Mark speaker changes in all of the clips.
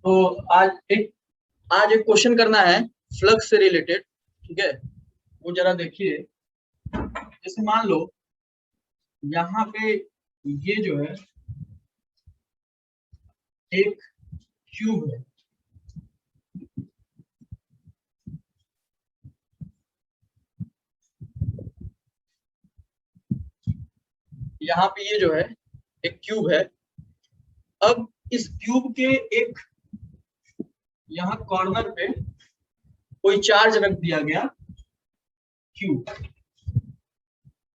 Speaker 1: तो आज एक क्वेश्चन करना है फ्लक्स से रिलेटेड, ठीक है। वो जरा देखिए, जैसे मान लो यहाँ पे ये जो है एक क्यूब है, यहाँ पे ये जो है एक क्यूब है। अब इस क्यूब के एक यहाँ कॉर्नर पे कोई चार्ज रख दिया गया क्यूब।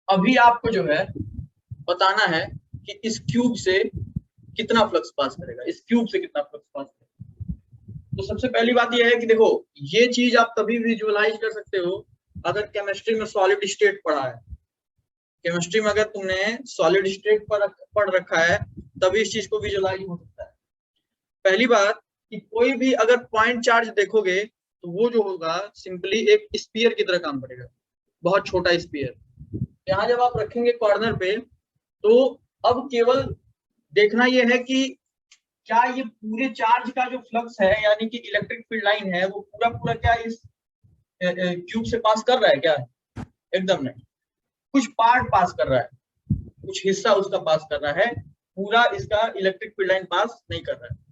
Speaker 1: अभी आपको जो है बताना है कि इस क्यूब से कितना फ्लक्स पास करेगा, इस क्यूब से कितना फ्लक्स पास करेगा। तो सबसे पहली बात यह है कि देखो, ये चीज आप तभी विजुअलाइज कर सकते हो अगर केमिस्ट्री में सॉलिड स्टेट पढ़ा है। केमिस्ट्री में अगर तुमने सॉलिड स्टेट पढ़ रखा है तभी इस चीज को विजुअलाइज हो सकता है। पहली बात कि कोई भी अगर पॉइंट चार्ज देखोगे तो वो जो होगा सिंपली एक स्फीयर की तरह काम करेगा, बहुत छोटा स्फीयर। यहाँ जब आप रखेंगे कॉर्नर पे, तो अब केवल देखना यह है कि क्या ये पूरे चार्ज का जो फ्लक्स है, यानी कि इलेक्ट्रिक फील्ड लाइन है, वो पूरा पूरा क्या इस क्यूब से पास कर रहा है क्या? एकदम नहीं, कुछ पार्ट पास कर रहा है, कुछ हिस्सा उसका पास कर रहा है, पूरा इसका इलेक्ट्रिक फील्ड लाइन पास नहीं कर रहा है।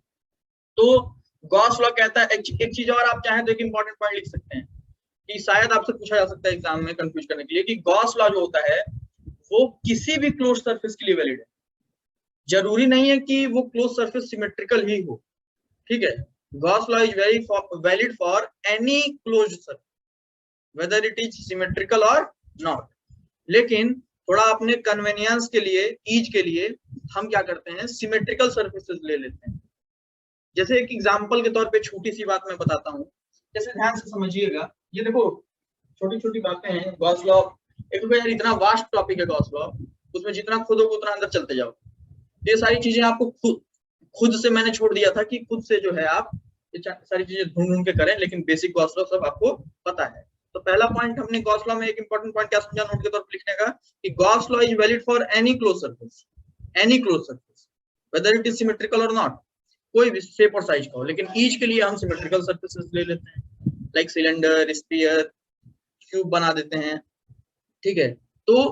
Speaker 1: तो गॉस लॉ कहता है, एक चीज और आप चाहें तो एक इंपॉर्टेंट पॉइंट लिख सकते हैं कि शायद आपसे पूछा जा सकता है एग्जाम में कंफ्यूज करने के लिए, कि गॉस लॉ जो होता है वो किसी भी क्लोज सरफेस के लिए वैलिड है। जरूरी नहीं है कि वो क्लोज सरफेस सिमेट्रिकल ही हो, ठीक है। Gauss law is valid for any close surface whether it is symmetrical और नॉट। लेकिन थोड़ा अपने कन्वेनियंस के लिए, ईज के लिए हम क्या करते हैं, सिमेट्रिकल सरफेसेस ले लेते हैं। जैसे एक एग्जांपल के तौर पे छोटी सी बात मैं बताता हूँ, जैसे ध्यान से समझिएगा। ये देखो छोटी छोटी बातें हैं गॉस लॉ। एक तो यार इतना वास्ट टॉपिक है गॉस लॉ, उसमें जितना खोदोगे उतना अंदर चलते जाओ। ये सारी चीजें आपको खुद से मैंने छोड़ दिया था कि खुद से जो है आप ये सारी चीजें ढूंढ ढूंढ के करें, लेकिन बेसिक गॉस लॉ सब आपको पता है। तो पहला पॉइंट हमने गॉस लॉ में एक इंपॉर्टेंट पॉइंट क्या समझा नोट के तौर पर लिखने का, कि Gauss law is valid for any close surface, any close surface whether it is symmetrical और नॉट, कोई भी शेप और साइज का हो। लेकिन ईच के लिए हम सिमेट्रिकल सरफेसेस ले लेते हैं, लाइक सिलेंडर, स्फीयर, क्यूब बना देते हैं, ठीक है। तो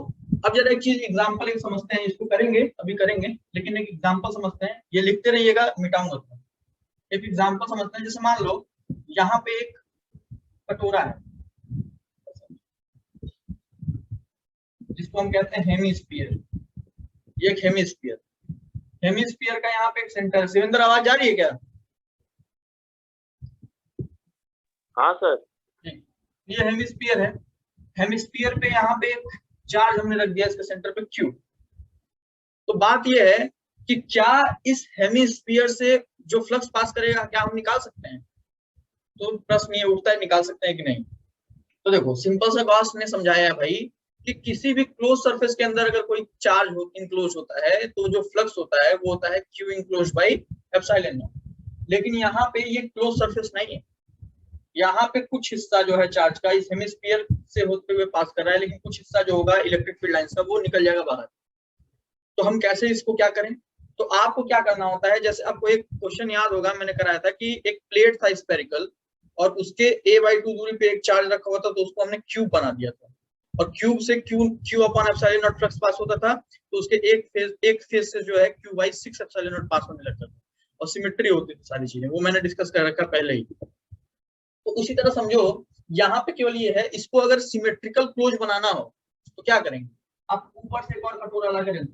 Speaker 1: अब जरा एक चीज एग्जांपल एक समझते हैं, इसको करेंगे अभी करेंगे, लेकिन एक एग्जांपल समझते हैं। ये लिखते रहिएगा, मिटाऊंगा तो। एक एग्जांपल समझते हैं, जैसे मान लो यहाँ पे एक कटोरा है जिसको हम कहते हैं हेमिस्फीयर। ये एक हेमिस्फीयर, हेमिस्फीयर का यहाँ पे एक सेंटर। शिवेंद्र आवाज जा रही है क्या?
Speaker 2: हाँ सर।
Speaker 1: ये हेमिस्फीयर है, हेमिस्फीयर पे यहाँ पे एक चार्ज हमने रख दिया इसके सेंटर पे क्यू। तो बात यह है कि क्या इस हेमिस्फीयर से जो फ्लक्स पास करेगा क्या हम निकाल सकते हैं? तो प्रश्न ये उठता है, निकाल सकते हैं कि नहीं। तो देखो सिंपल सा गॉस ने समझाया है भाई कि किसी भी क्लोज सरफेस के अंदर अगर कोई चार्ज इंक्लोज होता है तो जो फ्लक्स होता है वो होता है Q enclose by epsilon not. लेकिन यहाँ पे ये क्लोज सरफेस नहीं है, यहाँ पे कुछ हिस्सा जो है चार्ज का इस हेमिस्फीयर से होते हुए पास कर रहा है, लेकिन कुछ हिस्सा जो होगा इलेक्ट्रिक फील्ड लाइंस का वो निकल जाएगा बाहर। तो हम कैसे इसको क्या करें? तो आपको क्या करना होता है, जैसे आपको एक क्वेश्चन याद होगा मैंने कराया था कि एक प्लेट था स्फेरिकल और उसके a/2 दूरी पे एक चार्ज रखा हुआ था, तो उसको हमने क्यूब बना दिया था और क्यूब से Q upon epsilon not flux pass होता था। तो उसके एक फेज से जो है Q by 6 epsilon not pass होने लगता था और सिमेट्री होती थी, सारी चीजें वो मैंने डिस्कस कर रखा पहले ही। तो उसी तरह समझो यहाँ पे केवल ये है, इसको अगर सिमेट्रिकल क्लोज बनाना हो तो क्या करेंगे, आप ऊपर से एक और कटोरा लगा देंगे,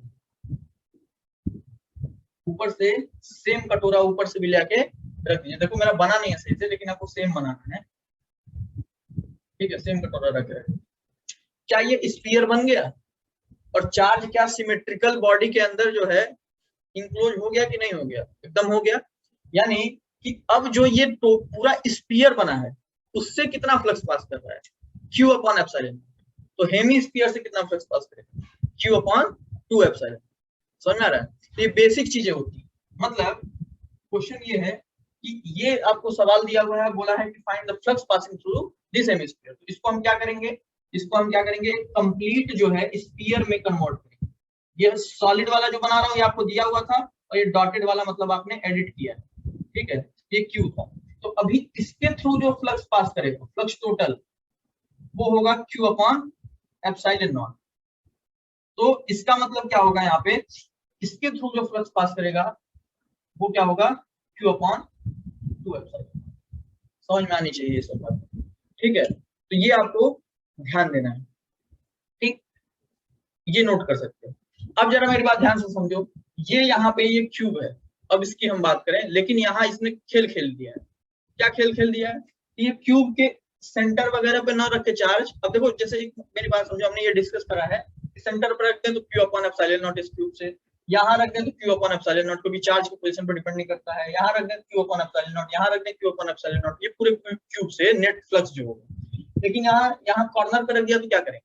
Speaker 1: ऊपर से सेम कटोरा ऊपर से भी लेके रख दीजिए। देखो मेरा बना नहीं है सही से, लेकिन आपको सेम बनाना है, ठीक है। सेम कटोरा रख रहे, क्या ये स्फीयर बन गया? और चार्ज क्या सिमेट्रिकल बॉडी के अंदर जो है इंक्लोज हो गया कि नहीं हो गया? एकदम हो गया। यानी कि अब जो ये तो पूरा स्फीयर बना है उससे कितना फ्लक्स पास कर रहा है, क्यू अपॉन एप्सिलॉन। तो हेमी स्फीयर से कितना फ्लक्स पास करेगा, क्यू अपॉन 2 एप्सिलॉन। समझ में आ रहा है? तो ये बेसिक चीजें होती है। मतलब क्वेश्चन ये है कि ये आपको सवाल दिया हुआ है, बोला है कि find the flux passing through this hemisphere. तो इसको हम क्या करेंगे, इसको हम क्या करेंगे, कंप्लीट जो है स्फीयर में कन्वर्ट करेंगे। ये सॉलिड वाला जो बना रहा हूँ ये आपको दिया हुआ था और ये डॉटेड वाला मतलब आपने एडिट किया है, ठीक है। ये क्यू था, तो अभी इसके थ्रू जो फ्लक्स पास करेगा, फ्लक्स टोटल, वो होगा क्यू अपॉन एप्सिलॉन नॉट। तो इसका मतलब क्या होगा, यहाँ पे इसके थ्रू जो फ्लक्स पास करेगा वो क्या होगा, क्यू अपॉन 2 एप्सिलॉन। समझ में आनी चाहिए ये सब बात, ठीक है। तो ये आपको ध्यान देना है, ठीक, ये नोट कर सकते हो। अब जरा मेरी बात ध्यान से समझो, ये यहाँ पे ये क्यूब है, अब इसकी हम बात करें, लेकिन यहाँ इसने खेल खेल दिया है। क्या खेल खेल दिया है, ये क्यूब के सेंटर वगैरह पे ना रखे चार्ज। अब देखो, जैसे मेरी बात समझो, हमने ये डिस्कस करा है, सेंटर पर रखते हैं तो क्यू अपॉन एप्सिलॉन नॉट इस क्यूब से, यहाँ रख दें तो क्यू अपॉन एप्सिलॉन नॉट, क्योंकि चार्ज की पोजीशन पर डिपेंड नहीं करता है। यहाँ रख दें क्यू अपॉन एप्सिलॉन नॉट, यहाँ रख दें क्यू अपॉन एप्सिलॉन नॉट, ये पूरे क्यूब से नेट फ्लक्स जो होगा। लेकिन यहाँ कॉर्नर पे रख दिया तो क्या करें,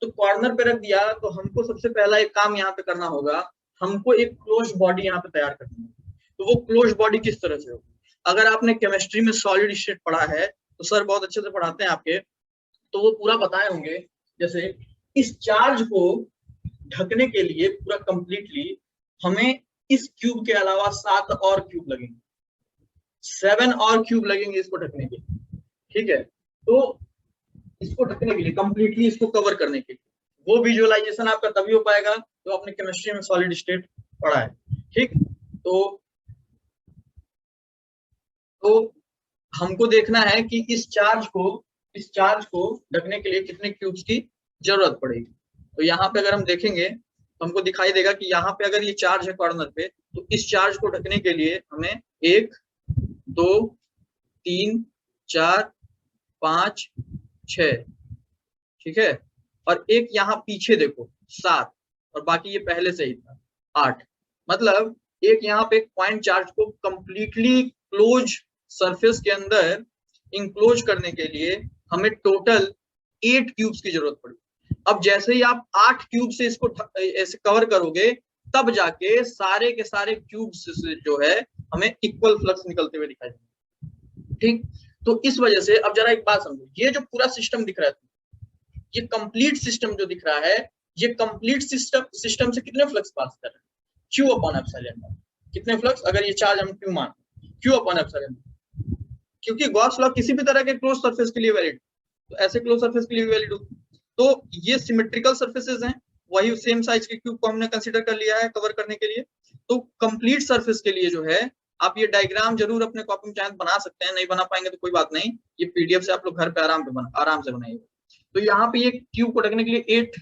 Speaker 1: तो कॉर्नर पे रख दिया तो हमको सबसे पहला एक काम यहाँ पे करना होगा, हमको एक क्लोज बॉडी यहाँ पे तैयार करनी है। तो वो क्लोज बॉडी किस तरह से होगी, अगर आपने केमिस्ट्री में सॉलिड स्टेट पढ़ा है तो सर बहुत अच्छे से पढ़ाते हैं आपके, तो वो पूरा बताए होंगे। जैसे इस चार्ज को ढकने के लिए पूरा कंप्लीटली हमें इस क्यूब के अलावा 7 और क्यूब लगेंगे, 7 और क्यूब लगेंगे इसको ढकने के लिए, ठीक है। तो इसको ढकने के लिए, कंप्लीटली इसको कवर करने के लिए, वो विजुअलाइजेशन आपका तभी हो पाएगा तो आपने केमिस्ट्री में सॉलिड स्टेट पढ़ा है, ठीक। तो हमको देखना है कि इस चार्ज को ढकने के लिए कितने क्यूब्स की जरूरत पड़ेगी। तो यहाँ पे अगर हम देखेंगे तो हमको दिखाई देगा कि यहाँ पे अगर ये चार्ज है कॉर्नर पे, तो इस चार्ज को ढकने के लिए हमें 1 2 3 4 5 6, ठीक है, और एक यहाँ पीछे देखो 7, और बाकी ये पहले से ही था 8। मतलब एक यहाँ पे एक पॉइंट चार्ज को कंप्लीटली क्लोज सरफेस के अंदर इंक्लोज करने के लिए हमें टोटल 8 क्यूब्स की जरूरत पड़ी। अब जैसे ही आप 8 क्यूब से इसको ऐसे कवर करोगे, तब जाके सारे के सारे क्यूब्स से जो है हमें इक्वल फ्लक्स निकलते हुए दिखाई देंगे, ठीक। तो इस वजह से अब जरा एक बात समझो, ये जो पूरा सिस्टम दिख रहा है, ये कंप्लीट सिस्टम जो दिख रहा है, ये कंप्लीट सिस्टम से कितने फ्लक्स पास कर रहे हैं, क्यू अपॉन एप्सिलॉन नॉट। कितने फ्लक्स, अगर ये चार्ज हम क्यू मान, क्यू अपॉन एप्सिलॉन, क्योंकि गॉस लॉ किसी भी तरह के क्लोज सरफेस के लिए वैलिड, तो ऐसे क्लोज सरफेस के लिए वैलिड हो। तो ये सिमेट्रिकल सरफेसेस हैं, वही सेम साइज के क्यूब को हमने कंसीडर कर लिया है कवर करने के लिए। तो कंप्लीट सरफेस के लिए जो है, आप ये डायग्राम जरूर अपने कॉपी में चाहे बना सकते हैं, नहीं बना पाएंगे तो कोई बात नहीं, ये पीडीएफ से आप लोग घर पे आराम से बनाइए। तो यहाँ पे ये क्यूब को ढकने के लिए 8,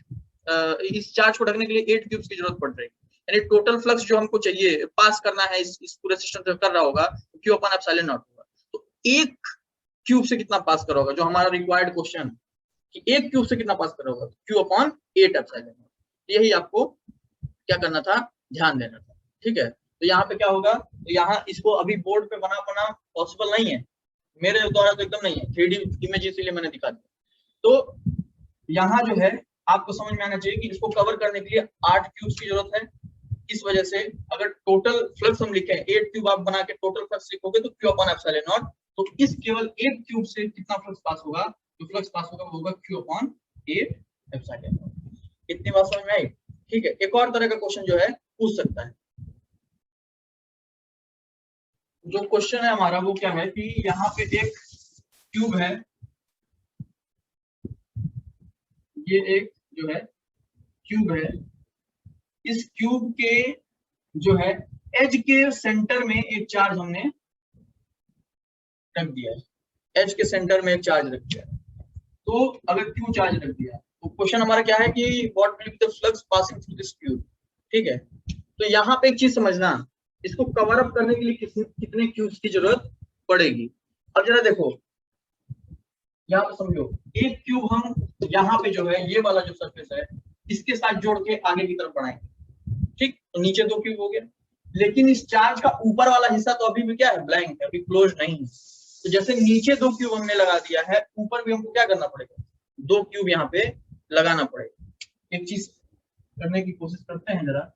Speaker 1: इस चार्ज को ढकने के लिए 8 क्यूब्स की जरूरत पड़ रही है। यानी टोटल फ्लक्स जो हमको चाहिए पास करना है इस पूरे सिस्टम से कर रहा होगा, क्यू अपॉन एप्सिलॉन नॉट होगा। तो एक क्यूब से कितना पास करोगा, जो हमारा रिक्वायर्ड क्वेश्चन कि एक क्यूब से कितना पास करोगा, क्यू अपॉन 8 एप्सिलॉन नॉट। यही आपको क्या करना था, ध्यान देना था, ठीक है। तो यहाँ पे क्या होगा, तो यहाँ इसको अभी बोर्ड पे बना पॉसिबल नहीं है, मेरे द्वारा तो एकदम नहीं है, 3D इमेज इसीलिए मैंने दिखा दिया। तो यहाँ जो है आपको समझ में आना चाहिए कि इसको कवर करने के लिए 8 क्यूब्स की जरूरत है। इस वजह से अगर टोटल फ्लक्स हम लिखें 8 क्यूब आप बना के टोटल फ्लक्स लिखोगे तो क्यू अपॉन एप्सिलॉन नॉट, तो इस केवल एक क्यूब से कितना फ्लक्स पास होगा, जो फ्लक्स पास होगा वो होगा क्यू अपॉन 8 एप्सिलॉन नॉट। इतनी बात समझ में आई, ठीक है। एक और तरह का क्वेश्चन जो है पूछ सकता है, जो क्वेश्चन है हमारा वो क्या है कि यहाँ पे एक क्यूब है, ये एक जो है क्यूब है, इस क्यूब के जो है एज के सेंटर में एक चार्ज हमने रख दिया है, एज के सेंटर में एक चार्ज रख दिया है। तो अगर क्यू चार्ज रख दिया तो क्वेश्चन हमारा क्या है कि what will be the flux passing through this cube, ठीक है। तो यहाँ पे एक चीज समझना, इसको कवर अप करने के लिए कितने क्यूब्स की जरूरत पड़ेगी। अब जरा देखो, यहाँ पे समझो, एक क्यूब हम यहाँ पे जो है ये वाला जो सरफेस है इसके साथ जोड़ के आगे की तरफ बढ़ाएंगे, ठीक। तो नीचे 2 क्यूब हो गया, लेकिन इस चार्ज का ऊपर वाला हिस्सा तो अभी भी क्या है, ब्लैंक है, अभी क्लोज नहीं है। तो जैसे नीचे 2 क्यूब हमने लगा दिया है, ऊपर भी हमको क्या करना पड़ेगा, 2 क्यूब यहाँ पे लगाना पड़ेगा। एक चीज करने की कोशिश करते हैं जरा,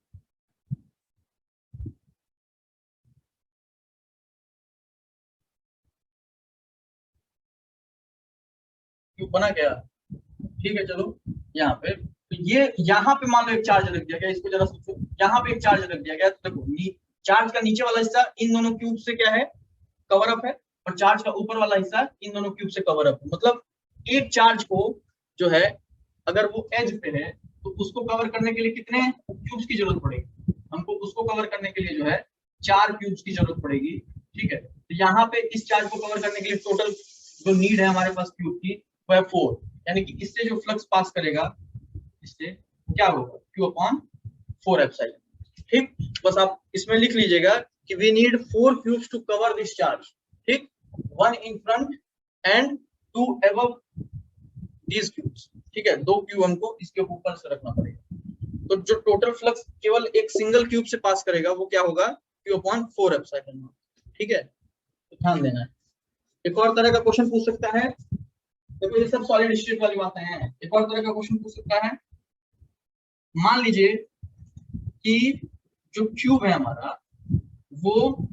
Speaker 1: क्यूब बना गया, ठीक है। चलो यहाँ पे, तो ये यहाँ पे मान लो एक चार्ज रख दिया गया, इसको जरा सोचो, यहाँ पे एक चार्ज रख दिया गया, तो देखो चार्ज का नीचे वाला हिस्सा इन दोनों क्यूब से क्या है, कवर अप है और चार्ज का ऊपर वाला हिस्सा इन दोनों क्यूब से कवर अप है। मतलब एक चार्ज को जो है अगर वो एज पे है तो उसको कवर करने के लिए कितने क्यूब्स की जरूरत पड़ेगी? हमको उसको कवर करने के लिए जो है 4 क्यूब्स की जरूरत पड़ेगी। ठीक है, तो यहाँ पे इस चार्ज को कवर करने के लिए टोटल जो नीड है हमारे पास क्यूब की वो है 4, यानी कि इससे जो फ्लक्स पास करेगा इससे क्या होगा Q/4 एप्सिलॉन। ठीक, बस आप इसमें लिख लीजिएगा कि we need 4 cubes to cover this charge. ठीक, 1 in front and 2 above these cubes. ठीक है, 2 क्यूब हमको इसके ऊपर से रखना पड़ेगा। तो जो टोटल फ्लक्स केवल एक सिंगल क्यूब से पास करेगा वो क्या होगा Q/4 एप्सिलॉन। ठीक है, तो ध्यान देना है। एक और तरह का क्वेश्चन पूछ सकता है, देखो ये सब सॉलिड स्टेट वाली बातें हैं। एक और तरह का क्वेश्चन पूछ सकता है, मान लीजिए कि जो क्यूब है हमारा वो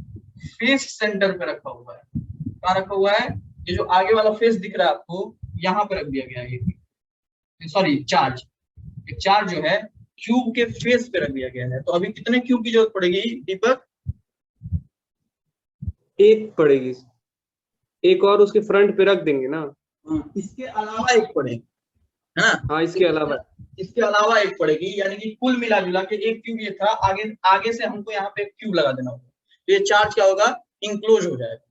Speaker 1: फेस सेंटर पे रखा हुआ है। कहाँ रखा हुआ है? ये जो आगे वाला फेस दिख रहा है आपको, यहाँ पे रख दिया गया है। सॉरी, चार्ज, एक चार्ज जो है क्यूब के फेस पे रख दिया गया है। तो अभी कितने क्यूब की जरूरत पड़ेगी दीपक?
Speaker 3: एक पड़ेगी, एक और उसके फ्रंट पे रख देंगे ना।
Speaker 1: इसके अलावा एक पड़ेगी, है ना?
Speaker 3: हाँ, इसके अलावा
Speaker 1: एक पड़ेगी, यानी कि कुल मिला जुला के एक क्यूब ये था। आगे से हमको यहाँ पे एक क्यूब लगा देना होगा, तो ये चार्ज क्या होगा? इंक्लोज हो जाएगा।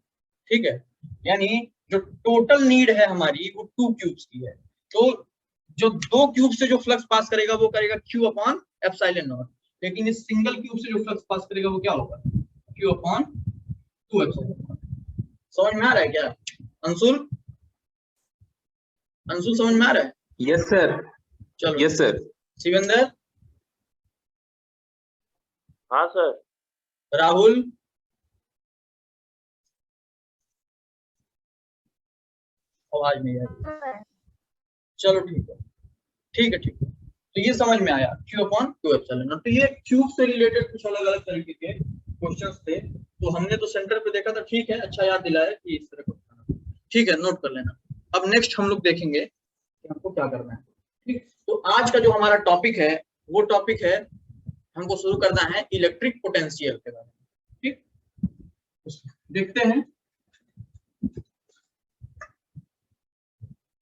Speaker 1: ठीक है, यानी जो टोटल नीड है हमारी वो 2 क्यूब्स की है। तो जो 2 क्यूब से जो फ्लक्स पास करेगा वो करेगा Q/ε0, लेकिन इस सिंगल क्यूब से जो फ्लक्स पास करेगा वो क्या होगा? Q/2ε0। समझ में आ रहा है क्या अंशुल? अंशुल समझ में आ रहा है?
Speaker 3: Yes sir.
Speaker 1: चलो,
Speaker 3: यस सर।
Speaker 1: शिवेंद्र,
Speaker 2: हाँ सर।
Speaker 1: राहुल, आवाज नहीं आ रही। चलो ठीक है, ठीक है, ठीक है। तो ये समझ में आया Q/2ε0। तो ये क्यूब से रिलेटेड कुछ अलग अलग तरीके के क्वेश्चंस थे। तो हमने तो सेंटर पे देखा था, ठीक है, अच्छा याद दिलाया कि इस तरह का। ठीक है, नोट कर लेना। अब नेक्स्ट हम लोग देखेंगे कि हमको क्या करना है। ठीक, तो आज का जो हमारा टॉपिक है वो टॉपिक है, हमको शुरू करना है इलेक्ट्रिक पोटेंशियल के बारे में। ठीक, देखते हैं।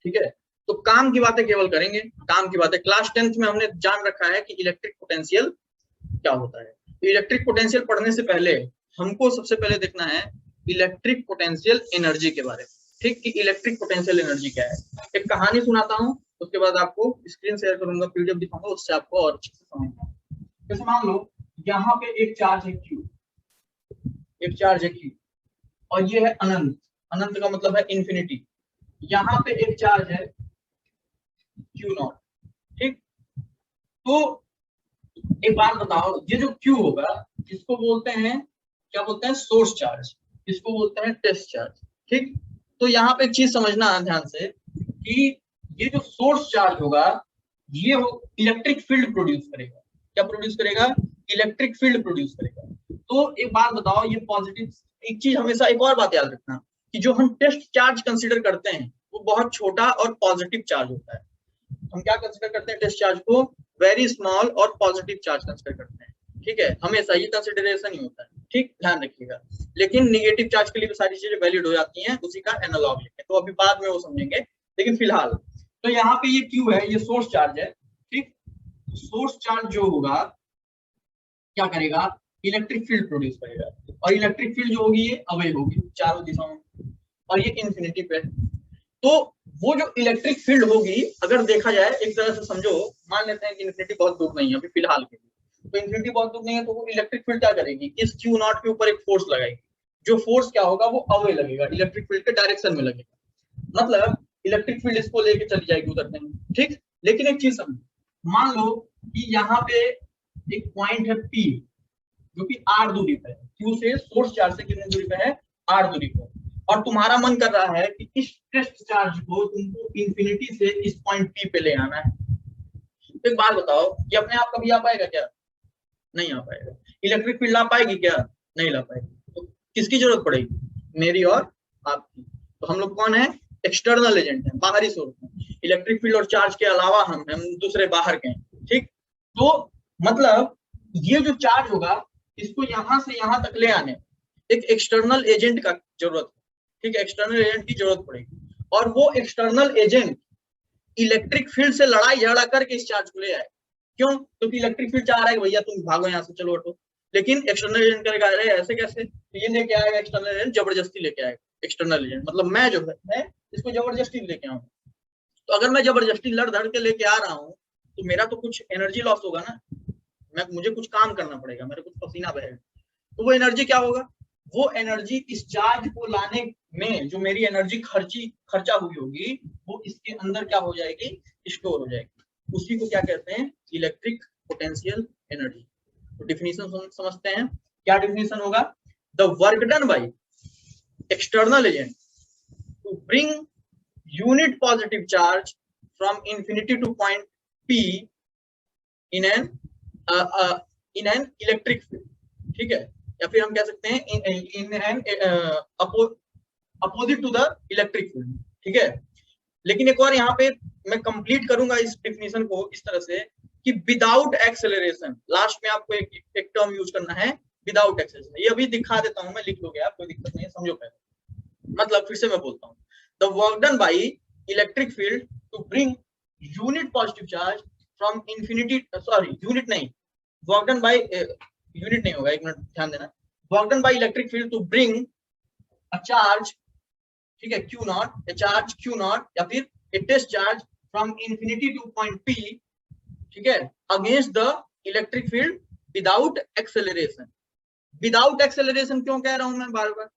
Speaker 1: ठीक है, तो काम की बातें केवल करेंगे, काम की बातें। क्लास 10th में हमने जान रखा है कि इलेक्ट्रिक पोटेंशियल क्या होता है। तो इलेक्ट्रिक पोटेंशियल पढ़ने से पहले हमको सबसे पहले देखना है इलेक्ट्रिक पोटेंशियल एनर्जी के बारे में। ठीक, कि इलेक्ट्रिक पोटेंशियल एनर्जी क्या है। एक कहानी सुनाता हूँ, उसके बाद आपको स्क्रीन शेयर करूंगा, पीडीएफ दिखाऊंगा, उससे आपको और अच्छे से समझ में। जैसे मान लो यहाँ पे एक चार्ज है Q, एक चार्ज है Q, और ये है अनंत। अनंत का मतलब है इन्फिनिटी। यहाँ पे एक चार्ज है Q0। ठीक, तो एक बात बताओ, ये जो Q होगा इसको बोलते हैं, क्या बोलते हैं? Source charge. इसको बोलते हैं टेस्ट चार्ज। ठीक, तो यहाँ पे एक चीज समझना ध्यान से कि ये जो सोर्स चार्ज होगा ये इलेक्ट्रिक फील्ड प्रोड्यूस करेगा। क्या प्रोड्यूस करेगा? इलेक्ट्रिक फील्ड प्रोड्यूस करेगा। तो एक बात बताओ, ये पॉजिटिव, एक चीज हमेशा एक और बात याद रखना कि जो हम टेस्ट चार्ज कंसीडर करते हैं वो बहुत छोटा और पॉजिटिव चार्ज होता है। हम क्या कंसीडर करते हैं टेस्ट चार्ज को? वेरी स्मॉल और पॉजिटिव चार्ज कंसीडर करते हैं। ठीक है, हमेशा ये कंसीडरेशन ही होता है। ठीक, ध्यान रखिएगा। लेकिन नेगेटिव चार्ज के लिए भी सारी चीजें वैलिड हो जाती हैं, उसी का एनालॉग लिखें, तो अभी बाद में वो समझेंगे। लेकिन फिलहाल तो यहाँ पे ये Q है, ये सोर्स चार्ज है। ठीक, सोर्स चार्ज जो होगा क्या करेगा? इलेक्ट्रिक फील्ड प्रोड्यूस करेगा, और इलेक्ट्रिक फील्ड जो होगी ये अवे होगी चारों दिशाओं में, और ये इन्फिनिटी पे। तो वो जो इलेक्ट्रिक फील्ड होगी, अगर देखा जाए एक तरह से समझो, मान लेते हैं कि इन्फिनिटी बहुत दूर नहीं है अभी फिलहाल के लिए, तो इन्फिनिटी बहुत दूर नहीं है, तो वो इलेक्ट्रिक फील्ड क्या करेगी? इस Q0 के ऊपर एक फोर्स लगाएगी। जो फोर्स क्या होगा? वो अवे लगेगा, इलेक्ट्रिक फील्ड के डायरेक्शन में लगेगा। मतलब इलेक्ट्रिक फील्ड इसको लेके चली जाएगी उधर कहीं। ठीक, लेकिन एक चीज समझो, मान लो कि यहाँ पे एक पॉइंट है P जो कि R दूरी पे है। Q से सोर्स चार्ज से कितनी दूरी पे है? R दूरी पे। और तुम्हारा मन कर रहा है कि इस टेस्ट चार्ज को तुमको इन्फिनिटी से इस पॉइंट P पे ले आना है। तो एक बात बताओ, ये अपने आप कभी आ पाएगा क्या? नहीं आ पाएगा। इलेक्ट्रिक फील्ड ला पाएगी क्या? नहीं ला पाएगी। तो किसकी जरूरत पड़ेगी? मेरी और आपकी। तो हम लोग कौन है? एक्सटर्नल एजेंट है, बाहरी सोर्स है। इलेक्ट्रिक फील्ड और चार्ज के अलावा हम दूसरे बाहर के हैं। ठीक, तो मतलब ये जो चार्ज होगा इसको यहां से यहां तक ले आने, एक एक्सटर्नल एजेंट का जरूरत है, ठीक है, एक्सटर्नल एजेंट की जरूरत पड़ेगी, और वो एक्सटर्नल एजेंट इलेक्ट्रिक फील्ड से लड़ाई झगड़ा करके इस चार्ज को ले आए। क्यों? क्योंकि इलेक्ट्रिक फील्ड चाह रहा है भैया तुम भागो यहाँ से, चलो हटो, लेकिन एक्सटर्नल एजेंट करेगा अरे ऐसे कैसे, तो ये लेके आएगा एक्सटर्नल एजेंट, जबरदस्ती लेके आएगा एक्सटर्नल एजेंट, मतलब मैं जो है मैं इसको जबरदस्ती लेके आऊँ। तो अगर मैं जबरदस्ती लड़ धड़ के लेके आ रहा हूँ तो मेरा तो कुछ एनर्जी लॉस होगा ना, मुझे कुछ काम करना पड़ेगा, मेरे कुछ पसीना बहेगा, तो वो एनर्जी क्या होगा, वो एनर्जी इस चार्ज को लाने में जो मेरी एनर्जी खर्चा हुई होगी वो इसके अंदर क्या हो जाएगी, स्टोर हो जाएगी। उसी को क्या कहते हैं, इलेक्ट्रिक पोटेंशियल एनर्जी। तो डिफिनीशन समझते हैं, क्या डिफिनीशन होगा, the work done by external agent to bring unit positive charge from infinity to point P in an electric field, ठीक है, या फिर हम कह सकते हैं in an opposite to the electric field, ठीक है। लेकिन एक और यहाँ पे मैं कंप्लीट करूंगा इस डिफिनीशन को इस तरह से कि विदाउट एक्सेलरेशन, लास्ट में आपको एक टर्म यूज करना है, विदाउट एक्सेलरेशन। ये अभी दिखा देता हूं मैं, लिख लोगे आप, कोई दिक्कत नहीं है, समझो पहले। मतलब फिर से मैं बोलता हूँ, the work done by electric field to bring unit positive charge from infinity, sorry unit नहीं, वर्क डन बाय यूनिट नहीं होगा, एक मिनट ध्यान देना, work done by electric field to bring a charge, ठीक है, Q naught, a charge Q naught, या फिर a test charge from infinity to point P, ठीक है, against the electric field without acceleration. Without acceleration क्यों कह रहा हूं मैं बार बार,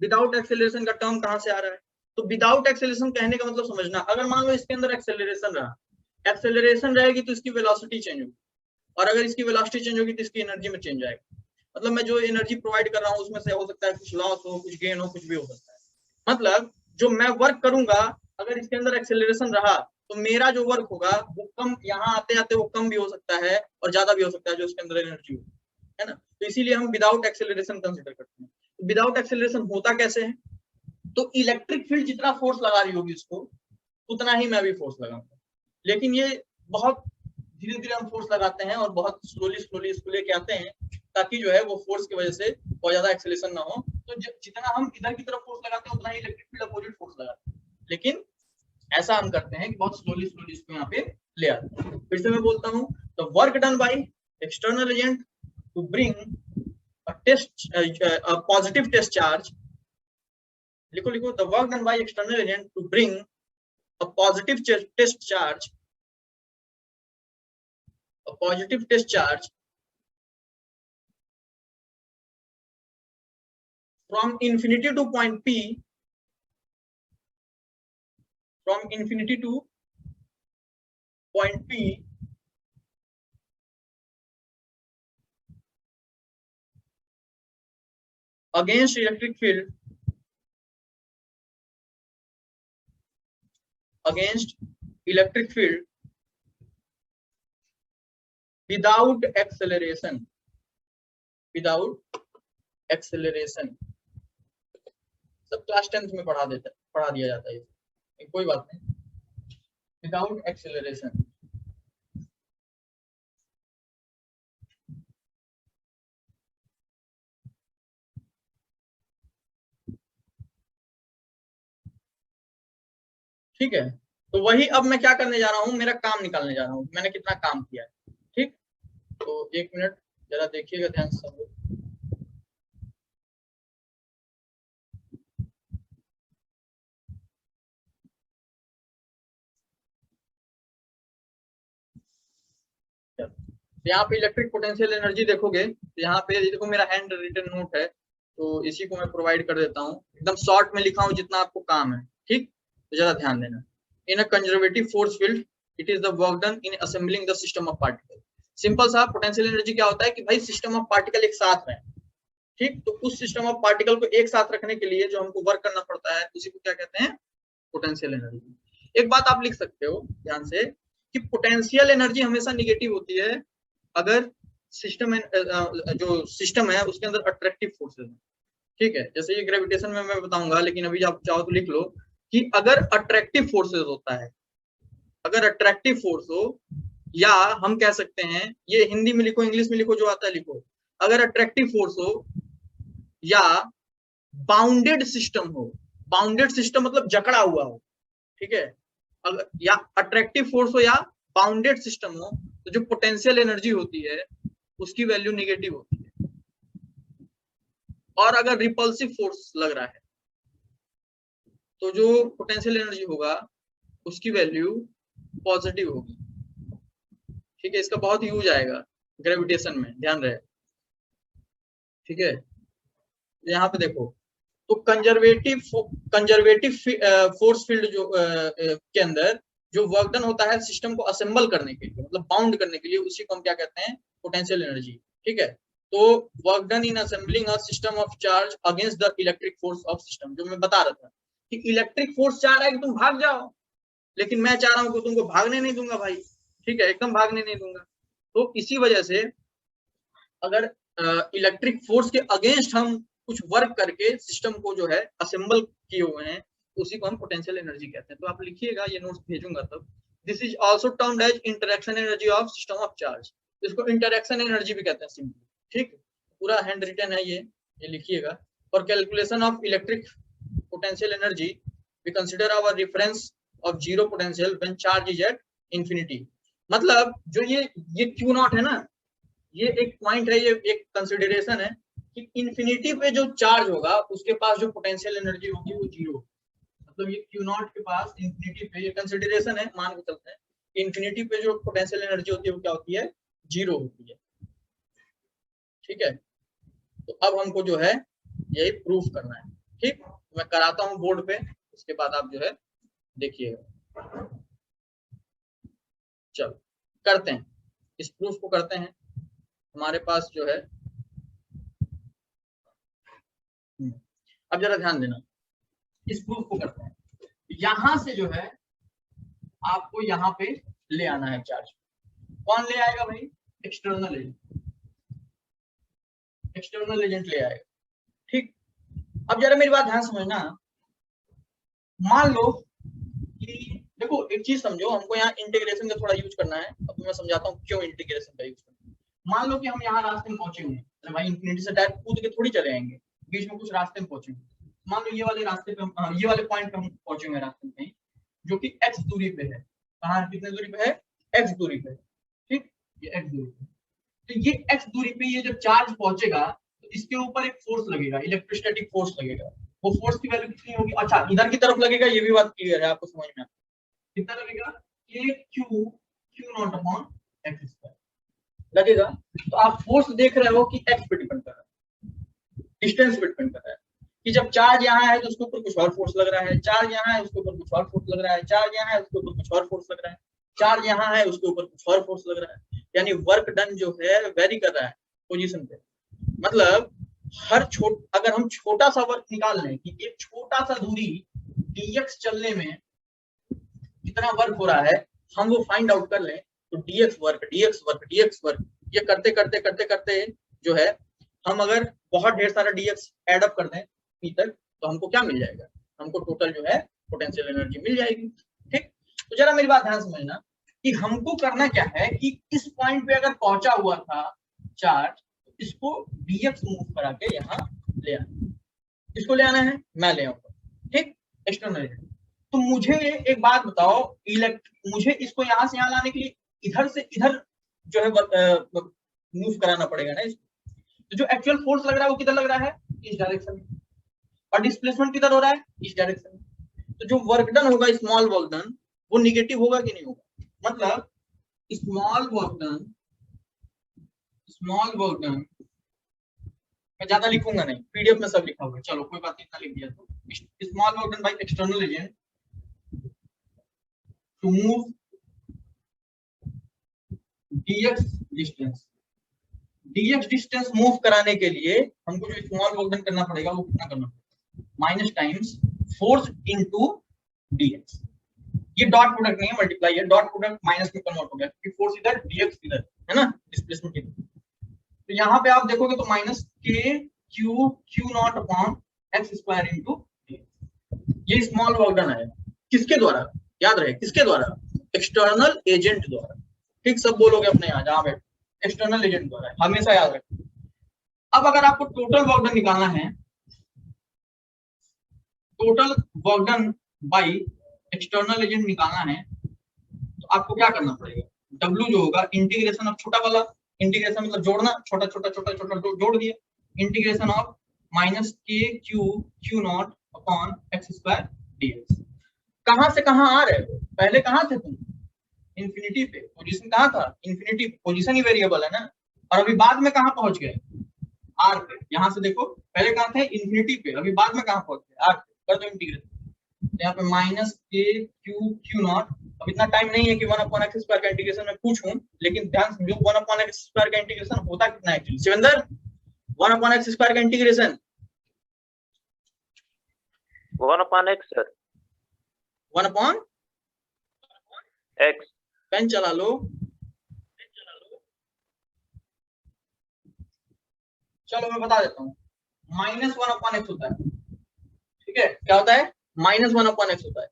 Speaker 1: विदाउट एक्सेलरेशन का टर्म कहां से आ रहा है, तो विदाउट एक्सेलरेशन कहने का मतलब समझना, अगर मान लो इसके अंदर एक्सेलरेशन रहा, एक्सेलरेशन रहेगी तो इसकी वेलोसिटी चेंज होगी, और अगर इसकी वेलोसिटी चेंज होगी तो इसकी एनर्जी में चेंज आएगा। मतलब मैं जो एनर्जी प्रोवाइड कर रहा हूँ उसमें से हो सकता है कुछ लॉस हो, कुछ गेन हो, कुछ भी हो सकता है। मतलब जो मैं वर्क करूंगा अगर इसके अंदर एक्सेलरेशन रहा तो मेरा जो वर्क होगा वो कम, यहाँ आते आते वो कम भी हो सकता है और ज्यादा भी हो सकता है जो इसके अंदर एनर्जी हो, है ना। तो इसीलिए हम विदाउट एक्सेलरेशन कंसिडर करते हैं। विदाउट एक्सेलरेशन होता कैसे है, तो इलेक्ट्रिक फील्ड जितना फोर्स लगा रही होगी उसको उतना ही मैं भी फोर्स लगाऊंगा, लेकिन ये बहुत धीरे धीरे हम फोर्स लगाते हैं और बहुत स्लोली इसको लेके आते हैं ताकि जो है वो फोर्स की वजह से बहुत ज्यादा एक्सेलरेशन ना हो। तो जितना हम इधर की तरफ फोर्स लगाते हैं उतना ही इलेक्ट्रिक फील्ड अपोजिट फोर्स लगाते हैं, लेकिन ऐसा हम करते हैं कि बहुत स्लोली इसको यहाँ पे ले आते हैं। फिर से मैं बोलता हूँ, the work done by external agent to bring a positive test charge, लिखो, the work done by external agent to bring a positive test charge, a positive test charge from infinity to point P, from infinity to point P against electric field, against electric field without acceleration, without acceleration। सब class 10th में पढ़ा दिया जाता है, कोई बात नहीं, without acceleration. ठीक है, तो वही अब मैं क्या करने जा रहा हूँ, मेरा काम निकालने जा रहा हूँ, मैंने कितना काम किया है, ठीक। तो एक मिनट जरा देखिएगा ध्यान से सब लोग। यहाँ पे इलेक्ट्रिक पोटेंशियल एनर्जी देखोगे तो यहाँ पे देखो मेरा हैंड रिटन नोट है, तो इसी को मैं प्रोवाइड कर देता हूँ, एकदम शॉर्ट में लिखा हूँ जितना आपको काम है, ठीक। तो ज्यादा ध्यान देना, in a conservative force field it is the work done in assembling the system of particle. Simple सा पोटेंशियल एनर्जी क्या होता है कि भाई सिस्टम ऑफ पार्टिकल एक साथ है, ठीक। तो उस सिस्टम ऑफ पार्टिकल को एक साथ रखने के लिए जो हमको वर्क करना पड़ता है उसी को क्या कहते हैं, पोटेंशियल एनर्जी। एक बात आप लिख सकते हो ध्यान से कि पोटेंशियल एनर्जी हमेशा निगेटिव होती है अगर सिस्टम जो सिस्टम है उसके अंदर अट्रैक्टिव फोर्सेस है, ठीक है। जैसे ये ग्रेविटेशन में मैं बताऊंगा, लेकिन अभी आप चाहो तो लिख लो कि अगर अट्रैक्टिव फोर्सेस होता है, अगर अट्रैक्टिव फोर्स हो, या हम कह सकते हैं, ये हिंदी में लिखो इंग्लिश में लिखो जो आता है लिखो, अगर अट्रैक्टिव फोर्स हो या बाउंडेड सिस्टम हो, बाउंडेड सिस्टम मतलब जकड़ा हुआ हो, ठीक है, अगर या अट्रैक्टिव फोर्स हो या बाउंडेड सिस्टम हो, तो जो पोटेंशियल एनर्जी होती है उसकी वैल्यू निगेटिव होती है। और अगर रिपल्सिव फोर्स लग रहा है तो जो पोटेंशियल एनर्जी होगा उसकी वैल्यू पॉजिटिव होगी, ठीक है। इसका बहुत यूज आएगा ग्रेविटेशन में, ध्यान रहे, ठीक है। यहाँ पे देखो, तो कंजर्वेटिव फोर्स फील्ड जो के अंदर जो वर्क डन होता है सिस्टम को असेंबल करने के लिए, मतलब बाउंड करने के लिए, उसी को हम क्या कहते हैं, पोटेंशियल एनर्जी, ठीक है। तो work done in assembling a system of charge against the electric force of system, जो मैं बता रहा था कि इलेक्ट्रिक फोर्स चाह रहा है कि तुम भाग जाओ, लेकिन मैं चाह रहा हूं कि तुमको भागने नहीं दूंगा भाई, ठीक है, एकदम भागने नहीं दूंगा। तो इसी वजह से अगर इलेक्ट्रिक फोर्स के अगेंस्ट हम कुछ वर्क करके सिस्टम को जो है असेंबल किए हुए हैं, उसी को हम पोटेंशियल एनर्जी कहते हैं। तो आप लिखिएगा, ये नोट्स भेजूंगा तब। This is also termed as interaction energy of system of charge, इसको इंटरेक्शन एनर्जी भी कहते हैं सिंपली, ठीक, पूरा हैंड रिटन है ये लिखिएगा। For calculation of electric potential energy we consider our reference of zero potential when charge is at infinity. मतलब जो ये क्यू नॉट है ना, ये एक पॉइंट है, ये एक कंसिडरेशन है कि इंफिनिटी पे जो चार्ज होगा उसके पास जो पोटेंशियल एनर्जी होगी वो जीरो, मतलब ये क्यू नॉट के पास इंफिनिटी पे, ये कंसिडरेशन है, मान के चलते हैं, इंफिनिटी पे जो पोटेंशियल एनर्जी होती है वो क्या होती है, जीरो होती है, ठीक है। तो अब हमको जो है यही प्रूफ करना है, ठीक, मैं कराता हूँ बोर्ड पे, उसके बाद आप जो है देखिएगा। चलो करते हैं, इस प्रूफ को करते हैं। हमारे पास जो है, अब जरा ध्यान देना, इस प्रूफ को करते हैं। यहां से जो है आपको यहाँ पे ले आना है चार्ज। कौन ले आएगा भाई, एक्सटर्नल एजेंट, एक्सटर्नल एजेंट ले आएगा, ठीक। अब जरा मेरी बात ध्यान समझना, मान लो कि देखो एक चीज समझो, हमको यहाँ इंटीग्रेशन का थोड़ा यूज करना है। अब मैं समझाता हूँ क्यों इंटीग्रेशन का यूज करना है। मान लो कि हम यहाँ रास्ते में पहुंचेंगे, अरे भाई इंफिनिटी से डायरेक्ट कूद के थोड़ी चले आएंगे, बीच में कुछ रास्ते में पहुंचेंगे। मान लो ये वाले रास्ते पे ये वाले पॉइंट पे हम पहुंचेंगे रास्ते में, जो कि x दूरी पे है। कहाँ, कितने दूरी पे है, x दूरी पे, ठीक, ये x दूरी पे। तो ये x दूरी पे ये जब चार्ज पहुंचेगा तो इसके ऊपर एक फोर्स लगेगा, इलेक्ट्रोस्टैटिक फोर्स लगेगा। वो फोर्स की वैल्यू कितनी होगी, अच्छा इधर की तरफ लगेगा, ये भी बात क्लियर है, आपको समझ में आता है। कितना लगेगा, ये Q naught upon X square लगेगा। तो आप फोर्स देख रहे हो कि x पे डिपेंड कर रहा है, डिस्टेंस पे डिपेंड कर रहा है, कि जब चार्ज यहाँ है तो उसके ऊपर कुछ और फोर्स लग रहा है, चार्ज यहाँ है उसके ऊपर कुछ और फोर्स लग रहा है, चार्ज यहाँ है उसके ऊपर कुछ और फोर्स लग रहा है, चार्ज यहाँ है उसके ऊपर कुछ और फोर्स लग रहा है। यानी वर्क डन जो है वेरी कर रहा है पोजीशन पे। मतलब अगर हम छोटा सा वर्क निकाल लें कि एक छोटा सा दूरी dx चलने में कितना वर्क हो रहा है, हम वो फाइंड आउट कर लें, तो dx work dx work dx work, ये करते करते करते करते जो है हम अगर बहुत ढेर सारा dx एड अप कर दें तक, तो हमको क्या मिल जाएगा, हमको टोटल जो है पोटेंशियल एनर्जी मिल जाएगी, ठीक। तो जरा मेरी बात ध्यान समझना कि हमको करना क्या है कि इस पॉइंट पे अगर पहुंचा हुआ था चार्ज, तो इसको dx मूव करा के यहाँ ले आना, इसको ले आना है, मैं ले आऊंगा, ठीक, एक्सटर्नल। तो मुझे एक बात बताओ, मुझे इसको यहाँ से यहाँ लाने के लिए इधर से इधर जो है मूव कराना पड़ेगा ना इसको। तो जो एक्चुअल फोर्स लग रहा है वो किधर लग रहा है, इस डायरेक्शन में, और डिस्प्लेसमेंट किधर हो रहा है, इस डायरेक्शन में। तो जो वर्क डन होगा, स्मॉल वर्क डन, वो निगेटिव होगा कि नहीं होगा, मतलब स्मॉल वर्क डन मैं ज्यादा लिखूंगा नहीं, पीडीएफ में सब लिखा हुआ है, चलो कोई बात नहीं, इतना लिख दिया। तो small work done by external agent to move dx distance move कराने के लिए हमको जो स्मॉल वर्क डन करना पड़ेगा वो कितना करना पड़ेगा, minus times force into dx। ये डॉट प्रोडक्ट नहीं है, मल्टीप्लाई है, डॉट प्रोडक्ट माइनस में कन्वर्ट हो गया क्योंकि फोर्स इधर dx इधर है ना, डिस्प्लेसमेंट इधर। तो यहाँ पे आप देखोगे तो minus k q not upon X square into ये स्मॉल वर्क डन है, किसके द्वारा, याद रहे किसके द्वारा, एक्सटर्नल एजेंट द्वारा, ठीक, सब बोलोगे अपने यहाँ जहां बैठ, एक्सटर्नल एजेंट द्वारा, हमेशा याद रखें। अब अगर आपको टोटल वर्क डन निकालना है total work done by external agent निकालना है तो आपको क्या करना पड़ेगा, W जो होगा इंटीग्रेशन ऑफ छोटा वाला, इंटीग्रेशन मतलब जोड़ना, छोटा छोटा छोटा छोटा जोड़ दिया, integration of minus K Q Q naught upon X square DX. कहां से कहां आ रहे हो, पहले कहां थे तुम, इंफिनिटी पे, पोजीशन कहां था, इंफिनिटी, पोजीशन ही वेरिएबल है ना, और अभी बाद में कहां पहुंच गए, आर पे। यहां से देखो पहले कहां थे, इंफिनिटी पे, अभी बाद में कहां पहुंच गए, आर पे। कर दो इंटीग्रेशन, यहाँ पे minus K Q Q not. अब इतना टाइम नहीं है कि 1/x स्क्वायर का इंटीग्रेशन मैं पूछूं, लेकिन ध्यान समझो 1/x स्क्वायर का इंटीग्रेशन होता कितना है एक्चुअली शिवेंद्र, 1/x स्क्वायर का integration
Speaker 2: 1/x sir,
Speaker 1: 1/x, pen चला लो, चलो मैं बता देता हूँ, -1/x होता है, ठीक है, क्या होता है, -1/x होता है,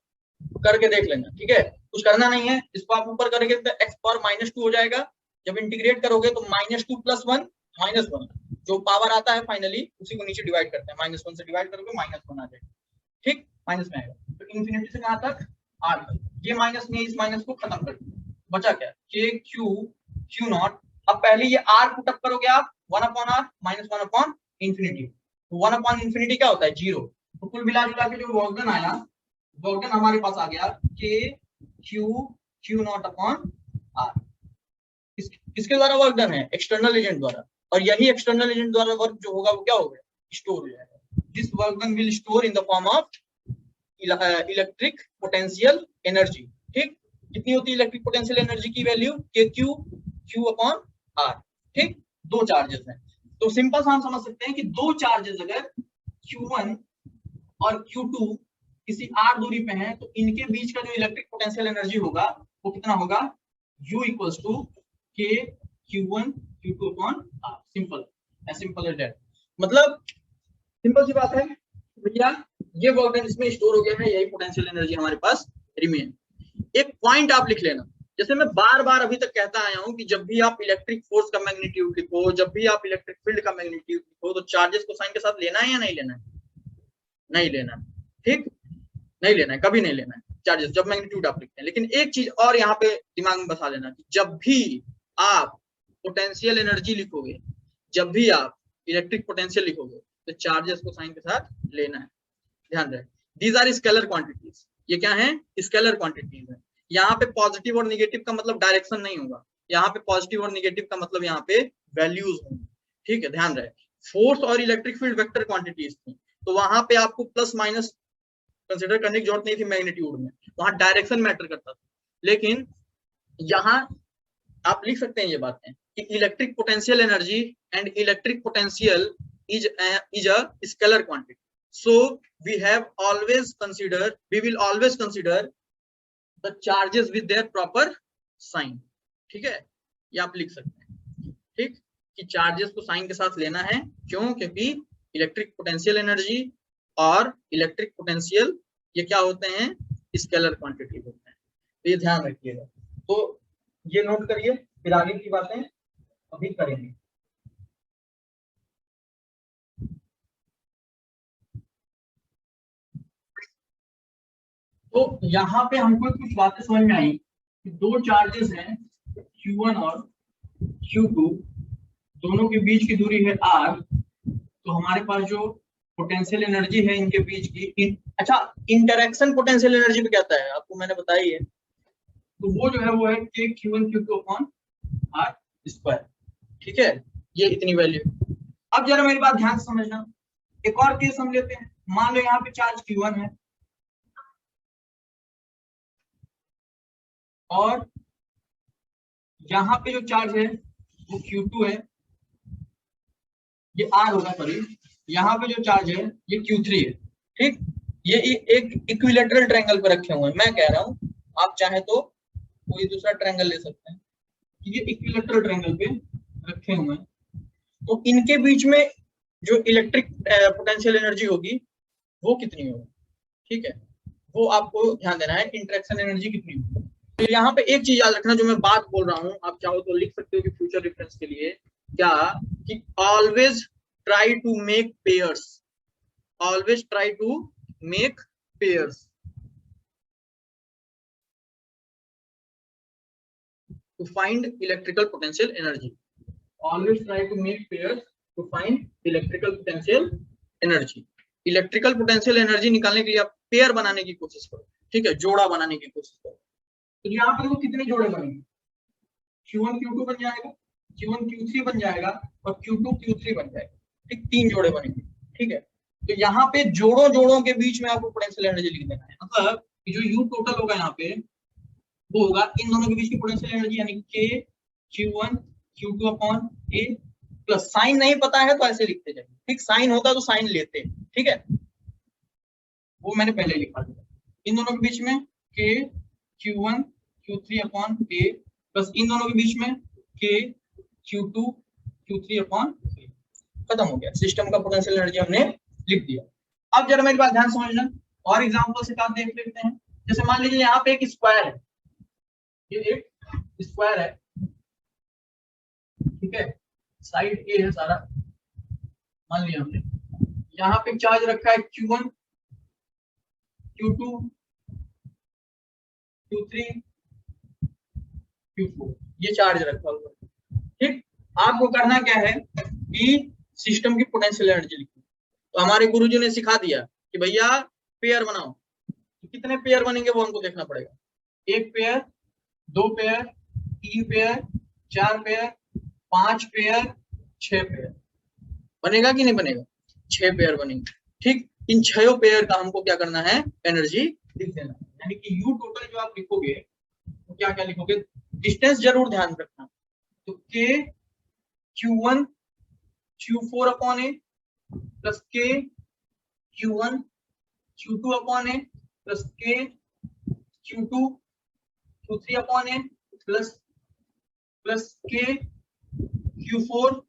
Speaker 1: करके देख लेना, ठीक है, कुछ करना नहीं है, इसको आप ऊपर करोगे तो x पावर -2 हो जाएगा, जब इंटीग्रेट करोगे तो -2 + 1 -1, जो पावर आता है फाइनली उसी को नीचे डिवाइड करते हैं, -1 से डिवाइड करोगे -1 आ जाएगा, ठीक, माइनस में आएगा, तो इंफिनिटी से कहां तक, r तक, ये माइनस में इस माइनस को खत्म कर दिया, बचा क्या, k q q नॉट। अब पहले ये r पुट अप करोगे आप, 1/r -1/इंफिनिटी, तो 1/इंफिनिटी क्या होता है, 0, तो कुल मिला जुला के जो वर्क डन आया, वर्क डन हमारे पास आ गया k q q not upon r। किसके द्वारा वर्क डन है, एक्सटर्नल एजेंट द्वारा, और यही एक्सटर्नल एजेंट द्वारा वर्क जो होगा वो क्या होगा, स्टोर हो जाएगा। This work done will store in the form of electric potential energy, ठीक, कितनी होती है इलेक्ट्रिक पोटेंशियल एनर्जी की वैल्यू, के क्यू क्यू अपॉन आर, ठीक, दो चार्जेस हैं, तो सिंपल सा हम समझ सकते हैं कि दो चार्जेस अगर Q1 और Q2 किसी r दूरी पे हैं तो इनके बीच का जो इलेक्ट्रिक पोटेंशियल एनर्जी होगा वो कितना होगा, U = K Q1 Q2 upon r, simple, as simple as that, मतलब सिंपल सी बात है भैया, ये वर्क डन इसमें स्टोर हो गया है, यही पोटेंशियल एनर्जी हमारे पास रिमेन। एक पॉइंट आप लिख लेना, जैसे मैं बार बार अभी तक कहता आया हूं कि जब भी आप इलेक्ट्रिक फोर्स का मैग्नीट्यूड लिखो, जब भी आप इलेक्ट्रिक फील्ड का मैग्नीट्यूड लिखो, तो चार्जेस को साइन के साथ लेना है या नहीं लेना है, नहीं लेना है, ठीक, नहीं लेना है, कभी नहीं लेना है चार्जेस जब मैग्नीट्यूड आप लिखते हैं। लेकिन एक चीज और यहाँ पे दिमाग में बसा लेना कि जब भी आप पोटेंशियल एनर्जी लिखोगे, जब भी आप इलेक्ट्रिक पोटेंशियल लिखोगे, तो चार्जेस को साइन के साथ लेना है, ध्यान रहे। दीज आर स्केलर क्वांटिटीज, ये क्या है, स्केलर क्वांटिटीज है। यहाँ पे पॉजिटिव और निगेटिव का मतलब डायरेक्शन नहीं होगा, यहाँ पे पॉजिटिव और निगेटिव का मतलब यहाँ पे वैल्यूज होंगे, ठीक है, ध्यान रहे। फोर्स और इलेक्ट्रिक फील्ड वेक्टर क्वांटिटीज थी, तो वहां पे आपको प्लस माइनस कंसिडर करने की जरूरत नहीं थी मैग्नीट्यूड में, वहां डायरेक्शन मैटर करता था। लेकिन यहाँ आप लिख सकते हैं ये बातें कि electric potential energy and electric potential is a scalar quantity, so we will always consider the charges with their proper sign, ठीक है, ये आप लिख सकते हैं, ठीक, कि चार्जेस को साइन के साथ लेना है, क्यों, क्योंकि इलेक्ट्रिक पोटेंशियल एनर्जी और इलेक्ट्रिक पोटेंशियल ये क्या होते हैं, स्केलर क्वांटिटी होते हैं, तो ये ध्यान रखिएगा। तो ये नोट करिए, फिर आगे की बातें अभी करेंगे। तो यहाँ पे हमको कुछ बातें समझ में आई कि दो चार्जेस हैं Q1 और Q2, दोनों के बीच की दूरी है r, तो हमारे पास जो पोटेंशियल एनर्जी है इनके बीच की, अच्छा इंटरेक्शन पोटेंशियल एनर्जी भी कहता है, आपको मैंने बताई है, तो वो जो है वो है K Q1 Q2 upon r square, ठीक है, ये इतनी वैल्यू। अब जरा मेरी बात ध्यान से समझना, एक और केस हम लेते हैं, मान लो यहाँ पे चार्ज Q1 है और यहाँ पे जो चार्ज है वो Q2 है, ये R होगा, सॉरी, यहाँ पे जो चार्ज है ये Q3 है, ठीक, ये एक इक्विलेटरल ट्रायंगल पे रखे हुए हैं, मैं कह रहा हूँ आप चाहे तो कोई दूसरा ट्रायंगल ले सकते हैं, ये इक्विलेटरल ट्रायंगल पे रखे हुए हैं, तो इनके बीच में जो इलेक्ट्रिक पोटेंशियल एनर्जी होगी वो कितनी होगी, ठीक है, वो आपको ध्यान देना है, इंटरेक्शन एनर्जी कितनी होगी। तो यहाँ पे एक चीज याद रखना, जो मैं बात बोल रहा हूँ आप चाहो तो लिख सकते हो कि फ्यूचर रेफरेंस के लिए, क्या कि always try to make pairs, always try to make pairs to find electrical potential energy. Always try to make pairs to find electrical potential energy. Electrical potential energy निकालने के लिए आप पेयर बनाने की कोशिश करो, ठीक है, जोड़ा बनाने की कोशिश करो। तो यहाँ पर वो कितने जोड़े बनेंगे, Q1 Q2 बन जाएगा, Q1 Q3 बन जाएगा और Q2 Q3 बन जाएगा, ठीक, 3 जोड़े बनेंगे, ठीक है। तो यहाँ पे जोड़ों के बीच में आपको पोटेंशियल एनर्जी लिख देना है, मतलब जो U टोटल होगा यहाँ पे वो होगा इन दोनों के बीच की पोटेंशियल एनर्जी, यानी K Q1 Q2 upon A plus sign नहीं पता है तो ऐसे लिखते जाइए, ठीक, साइन होता तो साइन लेते हैं, ठीक है, वो मैंने पहले लिखा दिया। इन दोनों के बीच में K Q1 Q3 upon A plus इन दोनों के बीच में K Q2 Q3 upon A, खत्म हो गया, सिस्टम का पोटेंशियल एनर्जी हमने लिख दिया। अब जरा मेरी बात ध्यान समझना, और एग्जांपल से काम देख लेते हैं। जैसे मान लीजिए यहाँ पे एक स्क्वायर है, ये एक स्क्वायर है, ठीक है, साइड ए है सारा, मान लिया हमने। यहाँ पे चार्ज रखा है Q1 Q2 Q3 Q4, ये चार्ज रखा हुआ है, ठीक। आपको करना क्या है कि सिस्टम की पोटेंशियल एनर्जी लिखनी। तो हमारे गुरुजी ने सिखा दिया कि भैया पेयर बनाओ, कितने पेयर बनेंगे वो हमको देखना पड़ेगा, 1 pair, 2 pair, 3 pair, 4 pair, 5 pair, 6 pair, बनेगा कि नहीं बनेगा, 6 पेयर बनेंगे, ठीक। इन 6 पेयर का हमको क्या करना है, एनर्जी लिख देना, यानी कि यू टोटल जो आप लिखोगे तो क्या क्या लिखोगे, डिस्टेंस जरूर ध्यान रखना, तो K Q1 Q4 upon A plus K Q1 Q2 upon A plus K Q2 Q3 upon A plus K Q4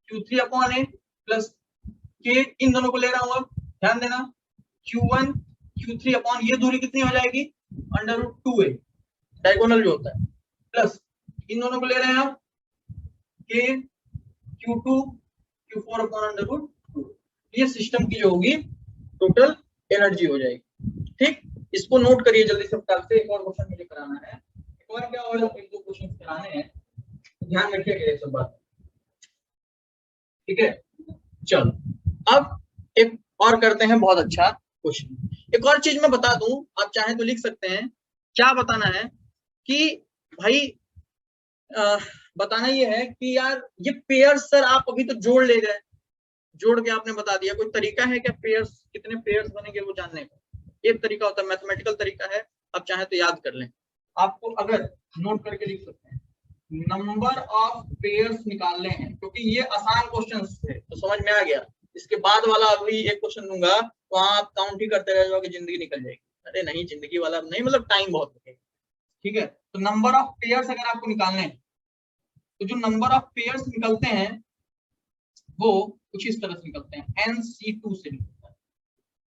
Speaker 1: Q3 upon A plus K, इन दोनों को ले रहा हूं, अब ध्यान देना, Q1 Q3 अपॉन ये दूरी कितनी हो जाएगी, √2a, डायगोनल जो होता है, प्लस इन दोनों को ले रहे हैं आप K Q2 Q4 अपॉन √2, ये सिस्टम की जो होगी टोटल एनर्जी हो जाएगी, ठीक। इसको नोट करिए जल्दी से फटाक से, एक और क्वेश्चन मुझे कराना है, एक और क्या और 1-2 क्वेश्चन कराने हैं, ध्यान रखिएगा ये सब बात, ठीक है। चलो अब एक और करते हैं, बहुत अच्छा क्वेश्चन। एक और चीज मैं बता दूं, आप चाहें तो लिख सकते हैं, क्या बताना है कि भाई बताना ये है कि यार ये पेयर्स सर आप अभी तो जोड़ ले गए, जोड़ के आपने बता दिया, कोई तरीका है क्या पेयर्स, कितने पेयर्स बनेंगे वो जानने का, एक तरीका होता है, मैथमेटिकल तरीका है, आप चाहे तो याद कर लें, आपको अगर नोट करके लिख सकते हैं, नंबर ऑफ पेयर्स निकालने हैं, क्योंकि ये आसान क्वेश्चन थे तो समझ में आ गया, इसके बाद वाला अभी एक क्वेश्चन दूंगा तो आप काउंट ही करते रह जाओगे, जिंदगी निकल जाएगी, अरे नहीं जिंदगी वाला नहीं, मतलब टाइम बहुत लगेगा, ठीक है। तो नंबर ऑफ पेयर्स अगर आपको निकालने हैं तो जो नंबर ऑफ पेयर्स निकलते हैं वो कुछ इस तरह से निकलते हैं, NC2 से निकलता है,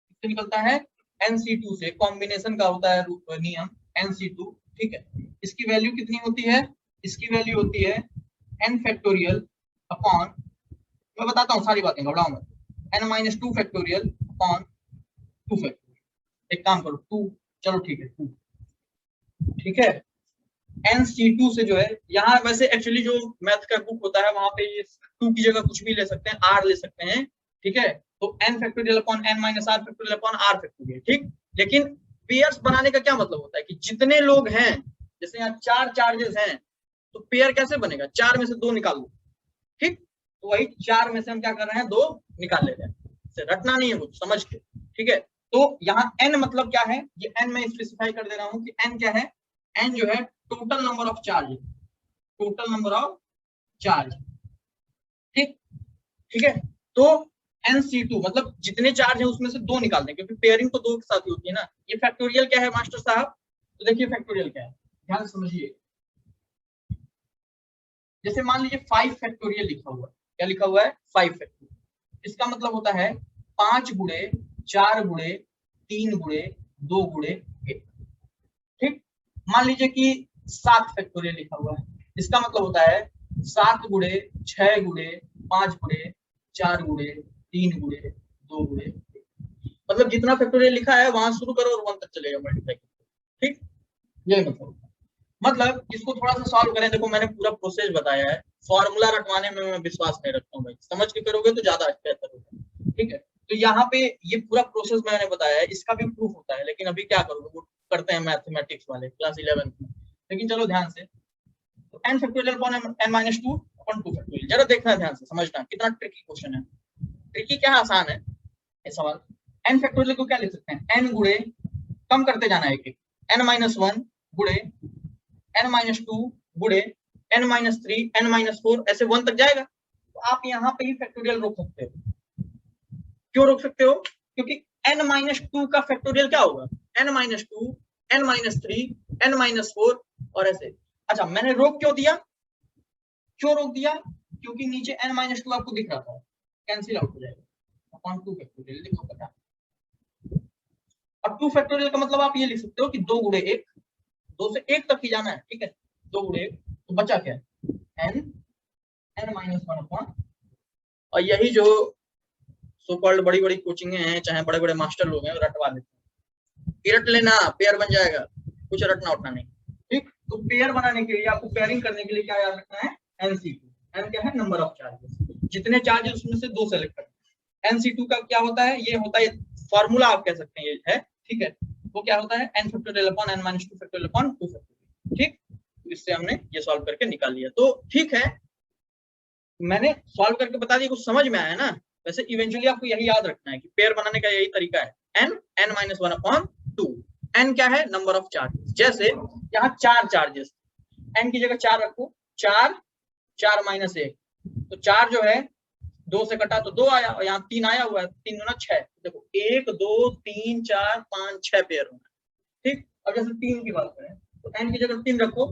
Speaker 1: किससे निकलता है, NC2 से, कॉम्बिनेशन का होता है नियम NC2, ठीक है। इसकी वैल्यू कितनी होती है, इसकी वैल्यू होती है n फैक्टोरियल अपॉन, मैं बताता हूँ सारी बातें, घबराओ मत, n-2 फैक्टोरियल अपॉन 2 फैक्टोरियल, एक काम करो 2, चलो ठीक है 2, ठीक है। NC2 से जो है, यहाँ वैसे एक्चुअली जो मैथ का बुक होता है वहां पे ये 2 की जगह कुछ भी ले सकते हैं, R ले सकते हैं, ठीक है। तो n factorial upon n minus r factorial upon r factorial, ठीक। लेकिन पेयर्स बनाने का क्या मतलब होता है कि जितने लोग हैं, जैसे यहाँ 4 चार्जेस हैं तो पेयर कैसे बनेगा, 4 में से 2 निकाल लो, ठीक। तो वही 4 में से हम क्या कर रहे हैं, 2 निकाल ले रहे हैं, रटना नहीं है कुछ, समझ के, ठीक है। तो यहाँ n मतलब क्या है, ये n मैं स्पेसिफाई कर दे रहा हूँ कि n क्या है, n जो है total number of charge, total number of charge, ठीक, ठीक है। तो NC2 मतलब जितने चार्ज है उसमें से 2 निकाल दें, क्योंकि पेयरिंग तो 2 के साथ ही होती है ना। ये फैक्टोरियल क्या है मास्टर साहब, तो देखिए फैक्टोरियल क्या है, ध्यान समझिए। जैसे मान लीजिए 5 फैक्टोरियल लिखा हुआ है, क्या लिखा हुआ है, 5 फैक्टोरियल, इसका मतलब होता है 5 गुणे 4 गुणे 3 गुणे 2 गुणे 1, ठीक। मान लीजिए कि 7 फैक्टोरियल लिखा हुआ है, इसका मतलब होता है 7 गुणे 6 गुणे 5 गुणे 4 गुणे 3 गुणे 2 गुणे, मतलब मतलब जितना फैक्टोरियल लिखा है वहां शुरू करो और 1 तक चलेगा मल्टीप्लाई। ठीक, यही मतलब इसको थोड़ा सा सॉल्व करें। देखो मैंने पूरा प्रोसेस बताया है, फॉर्मूला रटवाने में मैं विश्वास नहीं रखता हूँ भाई, समझ के करोगे तो ज्यादा बेहतर होगा। ठीक है, तो यहाँ पे ये पूरा प्रोसेस मैंने बताया है, इसका भी प्रूफ होता है, लेकिन अभी क्या करोगे, वो करते हैं मैथमेटिक्स वाले क्लास 11 में। लेकिन चलो ध्यान से, तो n factorial upon n-2 upon 2 factorial, जरा देखना ध्यान से, समझना कितना ट्रिकी क्वेश्चन है। ट्रिकी क्या है, आसान है ये सवाल। n फैक्टोरियल को क्या लिख सकते हैं, n गुणे, कम करते जाना है एक एक, n-1 गुणे n-2 गुणे n-3 n-4 ऐसे 1 तक जाएगा। तो आप यहाँ पे ही फैक्टोरियल रोक सकते हो। क्यों रोक सकते हो, क्योंकि n-2 का फैक्टोरियल क्या होगा, n-2 n-3 n-4 और ऐसे। अच्छा मैंने रोक क्यों दिया, क्यों रोक दिया, क्योंकि नीचे n-2 आपको दिख रहा था, कैंसिल आउट हो जाएगा, अपॉन 2 फैक्टोरियल लिखो पता। और 2 फैक्टोरियल का मतलब आप ये लिख सकते हो कि 2 गुणे 1, 2 से 1 तक ही जाना है। ठीक है, 2 गुणे 1, तो बचा क्या है, n-1 अपॉन, और यही जो सो कॉल्ड बड़ी बड़ी कोचिंग हैं, चाहे बड़े बड़े मास्टर लोग हैं, रटवा देते हैं। रट लेना, पेयर बन जाएगा, कुछ रटना उठना नहीं। ठीक, तो पेयर बनाने के लिए आपको पेयरिंग करने के लिए क्या याद रखना है, NC2। n क्या है, नंबर ऑफ चार्जेस, जितने चार्जेस उसमें से 2 सेलेक्ट करना। NC2 का क्या होता है, ये होता है फॉर्मूला आप कह सकते हैं ये है। ठीक है, वो क्या होता है, n factorial upon n-2 factorial upon 2 factorial. ठीक, तो इससे हमने ये सॉल्व करके निकाल लिया। तो ठीक है, मैंने सॉल्व करके बता दिया, कुछ समझ में आया ना। वैसे इवेंचुअली आपको यही याद रखना है कि पेयर बनाने का यही तरीका है, n-1 अपॉन 2। n क्या है, नंबर ऑफ चार्जेस। जैसे यहाँ 4 चार्जेस, n की जगह 4 रखो, 4 4 माइनस 1, तो 4 जो है 2 से कटा तो 2 आया, और यहाँ 3 आया हुआ है, 3 गुना 6, देखो 1 2 3 4 5 6 पेयर होना। ठीक, अब जैसे 3 की बात करें तो n की जगह 3 रखो,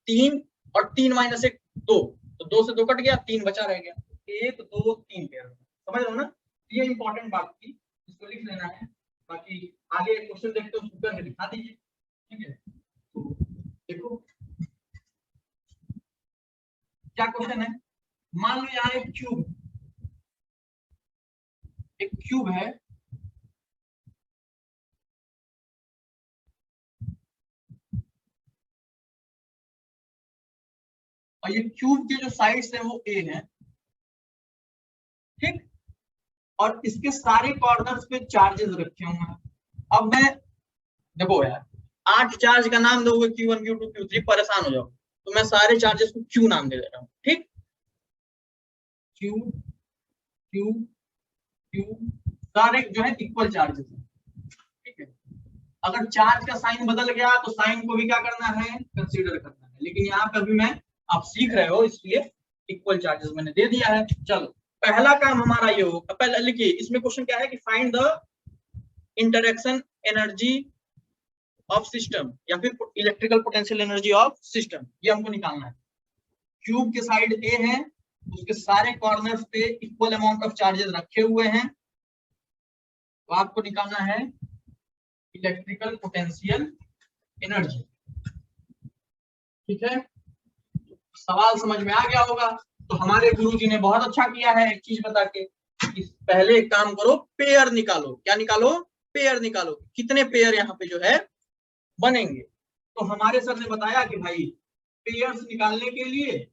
Speaker 1: 3 और 3 माइनस 1 2, तो 2 से 2 कट गया, 3 बचा रह गया, 1 2 3 पेयर। समझ लो ना, ये इंपॉर्टेंट बात थी, इसको लिख लेना है। बाकी आगे क्वेश्चन देखते हो, करके दिखा दीजिए। ठीक है, तो देखो क्या क्वेश्चन है। मान लो यहाँ एक क्यूब है, और ये क्यूब के जो साइड्स है वो a है। ठीक, और इसके सारे कॉर्नर्स पे चार्जेस रखे हुए हैं। अब मैं, देखो यार 8 चार्ज का नाम दोगे, Q1 Q2 Q3, परेशान हो जाओ, तो मैं सारे चार्जेस को Q नाम दे रहा हूँ। ठीक, Q Q Q सारे जो है इक्वल चार्जेस है। ठीक है, अगर चार्ज का साइन बदल गया तो साइन को भी क्या करना है, कंसीडर करना है। लेकिन यहाँ पे भी मैं, आप सीख रहे हो इसलिए इक्वल चार्जेस मैंने दे दिया है। चलो पहला काम हमारा ये होगा, पहले लिखिए, इसमें क्वेश्चन क्या है कि find the interaction energy of system, या फिर electrical potential energy of system, ये हमको निकालना है। क्यूब के साइड ए है, उसके सारे कॉर्नर्स पे इक्वल अमाउंट ऑफ चार्जेस रखे हुए हैं, तो आपको निकालना है इलेक्ट्रिकल पोटेंशियल एनर्जी। ठीक है, सवाल समझ में आ गया होगा। तो हमारे गुरुजी ने बहुत अच्छा किया है एक चीज बता के, पहले एक काम करो, पेयर निकालो। क्या निकालो, पेयर निकालो, कितने पेयर यहाँ पे जो है बनेंगे। तो हमारे सर ने बताया कि भाई पेयर्स निकालने के लिए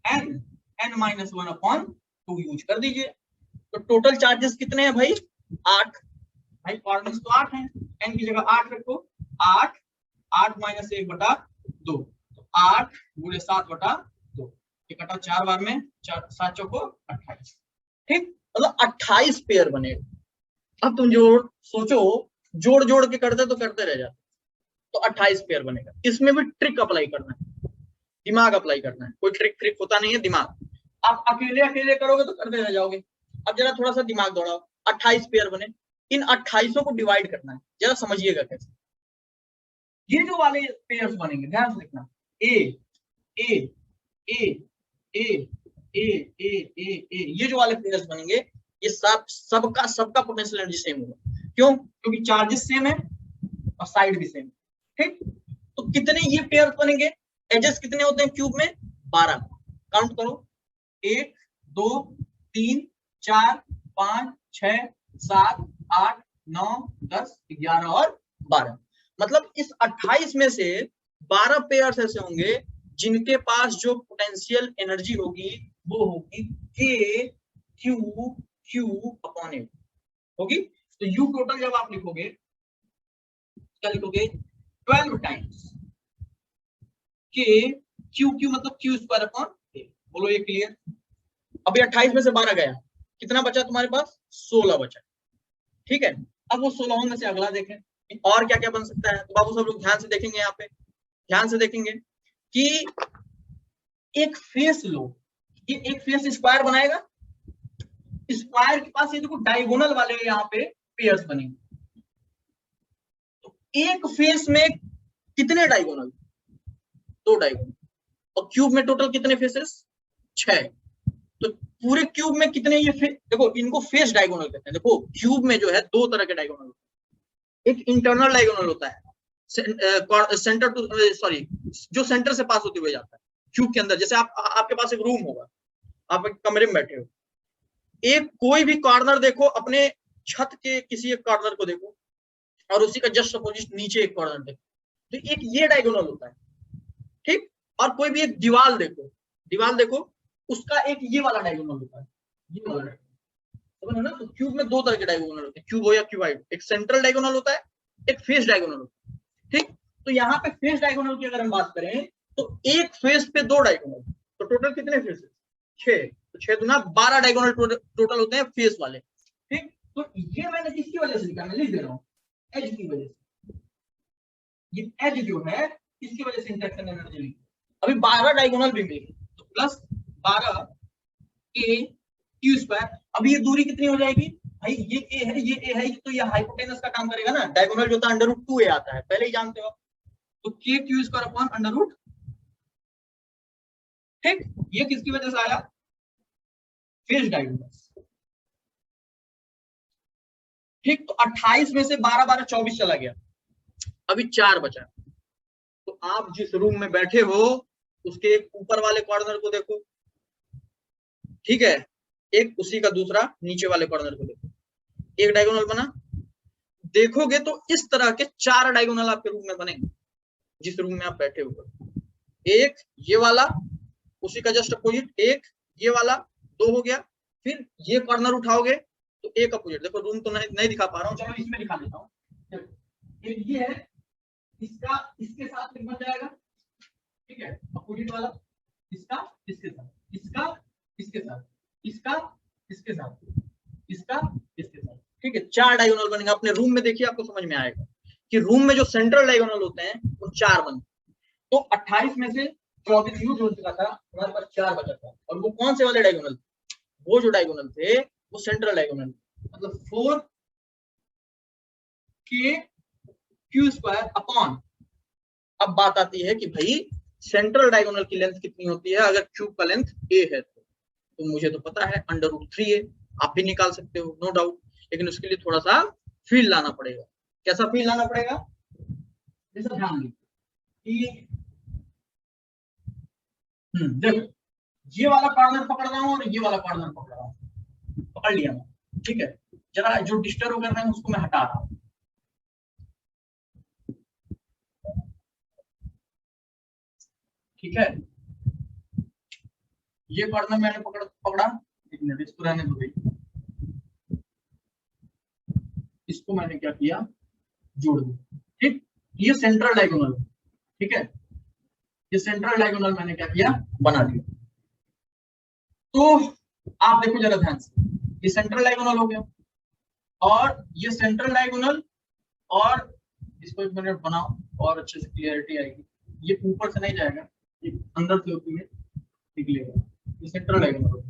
Speaker 1: n-1 अपॉन 2 यूज कर दीजिए। तो टोटल चार्जेस कितने हैं भाई, 8। भाई कॉर्नर्स तो 8 हैं, n की जगह 8 रखो, 8 8 माइनस 1 बटा 2, तो 8 गुणे 7 बटा 2, इकट्ठा 4 बार में 4 7 चौको 28। ठीक, मतलब 28 पेयर बनेगा। अब तुम जोड़ सोचो, जोड़ जोड़ के करते तो करते रह जाते, तो 28 पेयर बनेगा। इसमें भी ट्रिक अप्लाई करना है, दिमाग अप्लाई करना है, कोई ट्रिक होता नहीं है, दिमाग। आप अकेले अकेले करोगे तो करते रह जाओगे। अब जरा थोड़ा सा दिमाग दौड़ाओ, 28 पेयर बने, इन 28 को डिवाइड करना है, जरा समझिएगा कैसे। ये जो वाले पेयर्स बनेंगे, ध्यान से देखना, ए ए ए ए ए ए ए ए, ये जो वाले पेयर्स बनेंगे, ये सबका पोटेंशियल एनर्जी सेम होगा। क्यों, क्योंकि चार्जेस सेम है और साइड भी सेम। ठीक, तो कितने ये पेयर्स बनेंगे, एजेस कितने होते हैं क्यूब में, 12। काउंट करो, 1 2 3 4 5 6 7 8 9, 10, 11 और 12। मतलब इस 28 में से 12 पेयर्स ऐसे होंगे जिनके पास जो पोटेंशियल एनर्जी होगी वो होगी के क्यू क्यू अपॉन ए होगी। तो यू टोटल जब आप लिखोगे क्या लिखोगे 12 टाइम्स के क्यू क्यू मतलब क्यू स्क्वायर अपॉन ए। बोलो ये क्लियर। अभी 28 में से 12 गया, कितना बचा तुम्हारे पास 16 बचा। ठीक है, अब वो 16 में से अगला देखें और क्या क्या बन सकता है। तो बाबू सब लोग ध्यान से देखेंगे, यहाँ पे ध्यान से देखेंगे कि एक फेस लो, ये एक फेस स्क्वायर बनाएगा, स्क्वायर के पास ये देखो डायगोनल वाले यहाँ पे पेयर्स बनेंगे। तो एक फेस में कितने डायगोनल 2 डायगोनल, और क्यूब में टोटल कितने फेसेस 6। तो पूरे क्यूब में कितने ये देखो इनको फेस डायगोनल कहते हैं। देखो क्यूब में जो है 2 तरह के डायगोनल होते हैं, एक इंटरनल डायगोनल होता है सेंटर टू सॉरी जो सेंटर से पास होते हुए जाता है क्यूब के अंदर। जैसे आपके पास एक रूम होगा, आप एक कमरे में बैठे हो, एक कोई भी कॉर्नर देखो, अपने छत के किसी एक कॉर्नर को देखो और उसी का जस्ट अपोजिट नीचे एक कॉर्नर देखो, तो एक ये डायगोनल होता है। ठीक, और कोई भी एक दीवार देखो उसका एक ये वाला डायगोनल होता है, ये वाला समझ ना। तो क्यूब में 2 तरह के डायगोनल होते हैं, क्यूब हो या क्यूबाइड, एक सेंट्रल डायगोनल होता है, एक फेस डायगोनल होता है। ठीक, तो यहाँ पे फेस डायगोनल की अगर हम बात करें तो एक फेस पे 2 डायगोनल, तो टोटल कितने फेसेस 6। तो 6 दूना 12 डायगोनल टोटल होते हैं फेस वाले। ठीक, तो ये मैंने किसकी वजह से लिखा, मैं लिख दे रहा हूँ एज की वजह से। ये एज जो है इसकी वजह से इंटरेक्शन एनर्जी लिखी। अभी 12 डायगोनल भी मिलेगी तो प्लस 12 के क्यू स्क्वायर। अभी ये दूरी कितनी हो जाएगी भाई, ये ए है ये ए है, तो ये हाइपोटेनस का काम करेगा ना। डायगोनल जो था √2a आता है, पहले ही जानते हो। तो के क्यू स्क्वायर अपॉन √। ठीक, ये किसकी वजह से आया, फेस डायगोनल। ठीक, तो 28 में से 12 12 24 चला गया, अभी 4 बचा। तो आप जिस रूम में बैठे हो उसके ऊपर वाले कॉर्नर को देखो, ठीक है, एक उसी का दूसरा नीचे वाले कॉर्नर को देखो, एक डायगोनल बना। देखोगे तो इस तरह के 4 डायगोनल आपके रूम में बनेंगे जिस रूम में आप बैठे हो। एक ये वाला उसी का जस्ट अपोजिट, एक ये वाला, 2 हो गया। फिर ये कॉर्नर उठाओगे तो एक अपोजिट, देखो रूम तो नहीं दिखा पा रहा हूँ, चलो इसमें दिखा देता हूँ। एक ये है, इसका इसके साथ बन जाएगा, ठीक है, अपोजिट वाला, इसका इसके साथ, इसका इसके साथ, इसका इसके साथ, इसका इसके साथ। ठीक है, 4 डायगोनल बनेंगे। अपने रूम में देखिए, आपको समझ में आएगा कि रूम में जो सेंट्रल डायगोनल होते हैं वो 4 बनते। तो 28 में से 24 यूज हो चुका था, हमारे पास 4 बचा था। और वो कौन से वाले डायगोनल, वो जो डायगोनल थे वो सेंट्रल डायगोनल, मतलब 4 के क्यू स्क्वायर अपॉन। अब बात आती है कि भाई सेंट्रल डायगोनल की लेंथ कितनी होती है। अगर क्यूब का लेंथ a है तो मुझे तो पता है √3a, आप भी निकाल सकते हो नो डाउट, लेकिन उसके लिए थोड़ा सा फील लाना पड़ेगा। कैसा फील लाना पड़ेगा, जैसा ध्यान दीजिए, देखो ये वाला कॉर्नर पकड़ रहा हूँ और ये वाला कॉर्नर पकड़ रहा हूँ, पकड़ लिया मैं, ठीक है। जरा जो डिस्टर्ब कर रहे हैं उसको मैं हटा रहा हूँ, ठीक है। ये कॉर्नर मैंने पकड़ा, एक मिनट इसको रहने दो भाई, इसको मैंने क्या किया, जोड़ दिया। ठीक, ये सेंट्रल डायगोनल, ठीक है, ये सेंट्रल डायगोनल मैंने क्या किया, बना दिया। तो आप देखो जरा ध्यान से, ये सेंट्रल डायगोनल हो गया और ये सेंट्रल डायगोनल, और इसको एक मिनट बनाओ और अच्छे से क्लियरिटी आएगी। ये ऊपर से नहीं जाएगा, ये अंदर से होती है निकलेगा, ये सेंट्रल डायगोनल।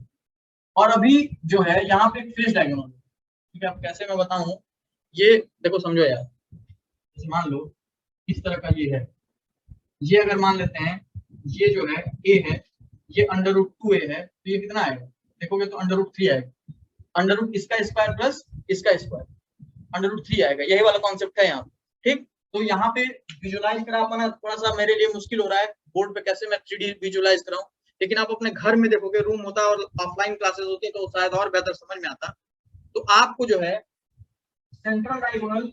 Speaker 1: और अभी जो है यहाँ पे एक फेस डायगोनल, ठीक है। अब कैसे मैं बताऊं, ये देखो समझो यार, जैसे मान लो इस तरह का ये है, ये अगर मान लेते हैं ये जो है a है, ये √2a है, तो ये कितना आएगा, देखोगे तो √3 आएगा, अंडर इसका स्क्वायर प्लस इसका स्क्वायर, √3 आएगा। यही वाला कॉन्सेप्ट है यहाँ, ठीक। तो यहाँ पे विजुलाइज करा पाना थोड़ा सा मेरे लिए मुश्किल हो रहा है, बोर्ड पे कैसे मैं 3D विजुलाइज कराऊं, लेकिन आप अपने घर में देखोगे, रूम होता है और ऑफलाइन क्लासेस होती है तो शायद और बेहतर समझ में आता। तो आपको जो है सेंट्रल डायगोनल,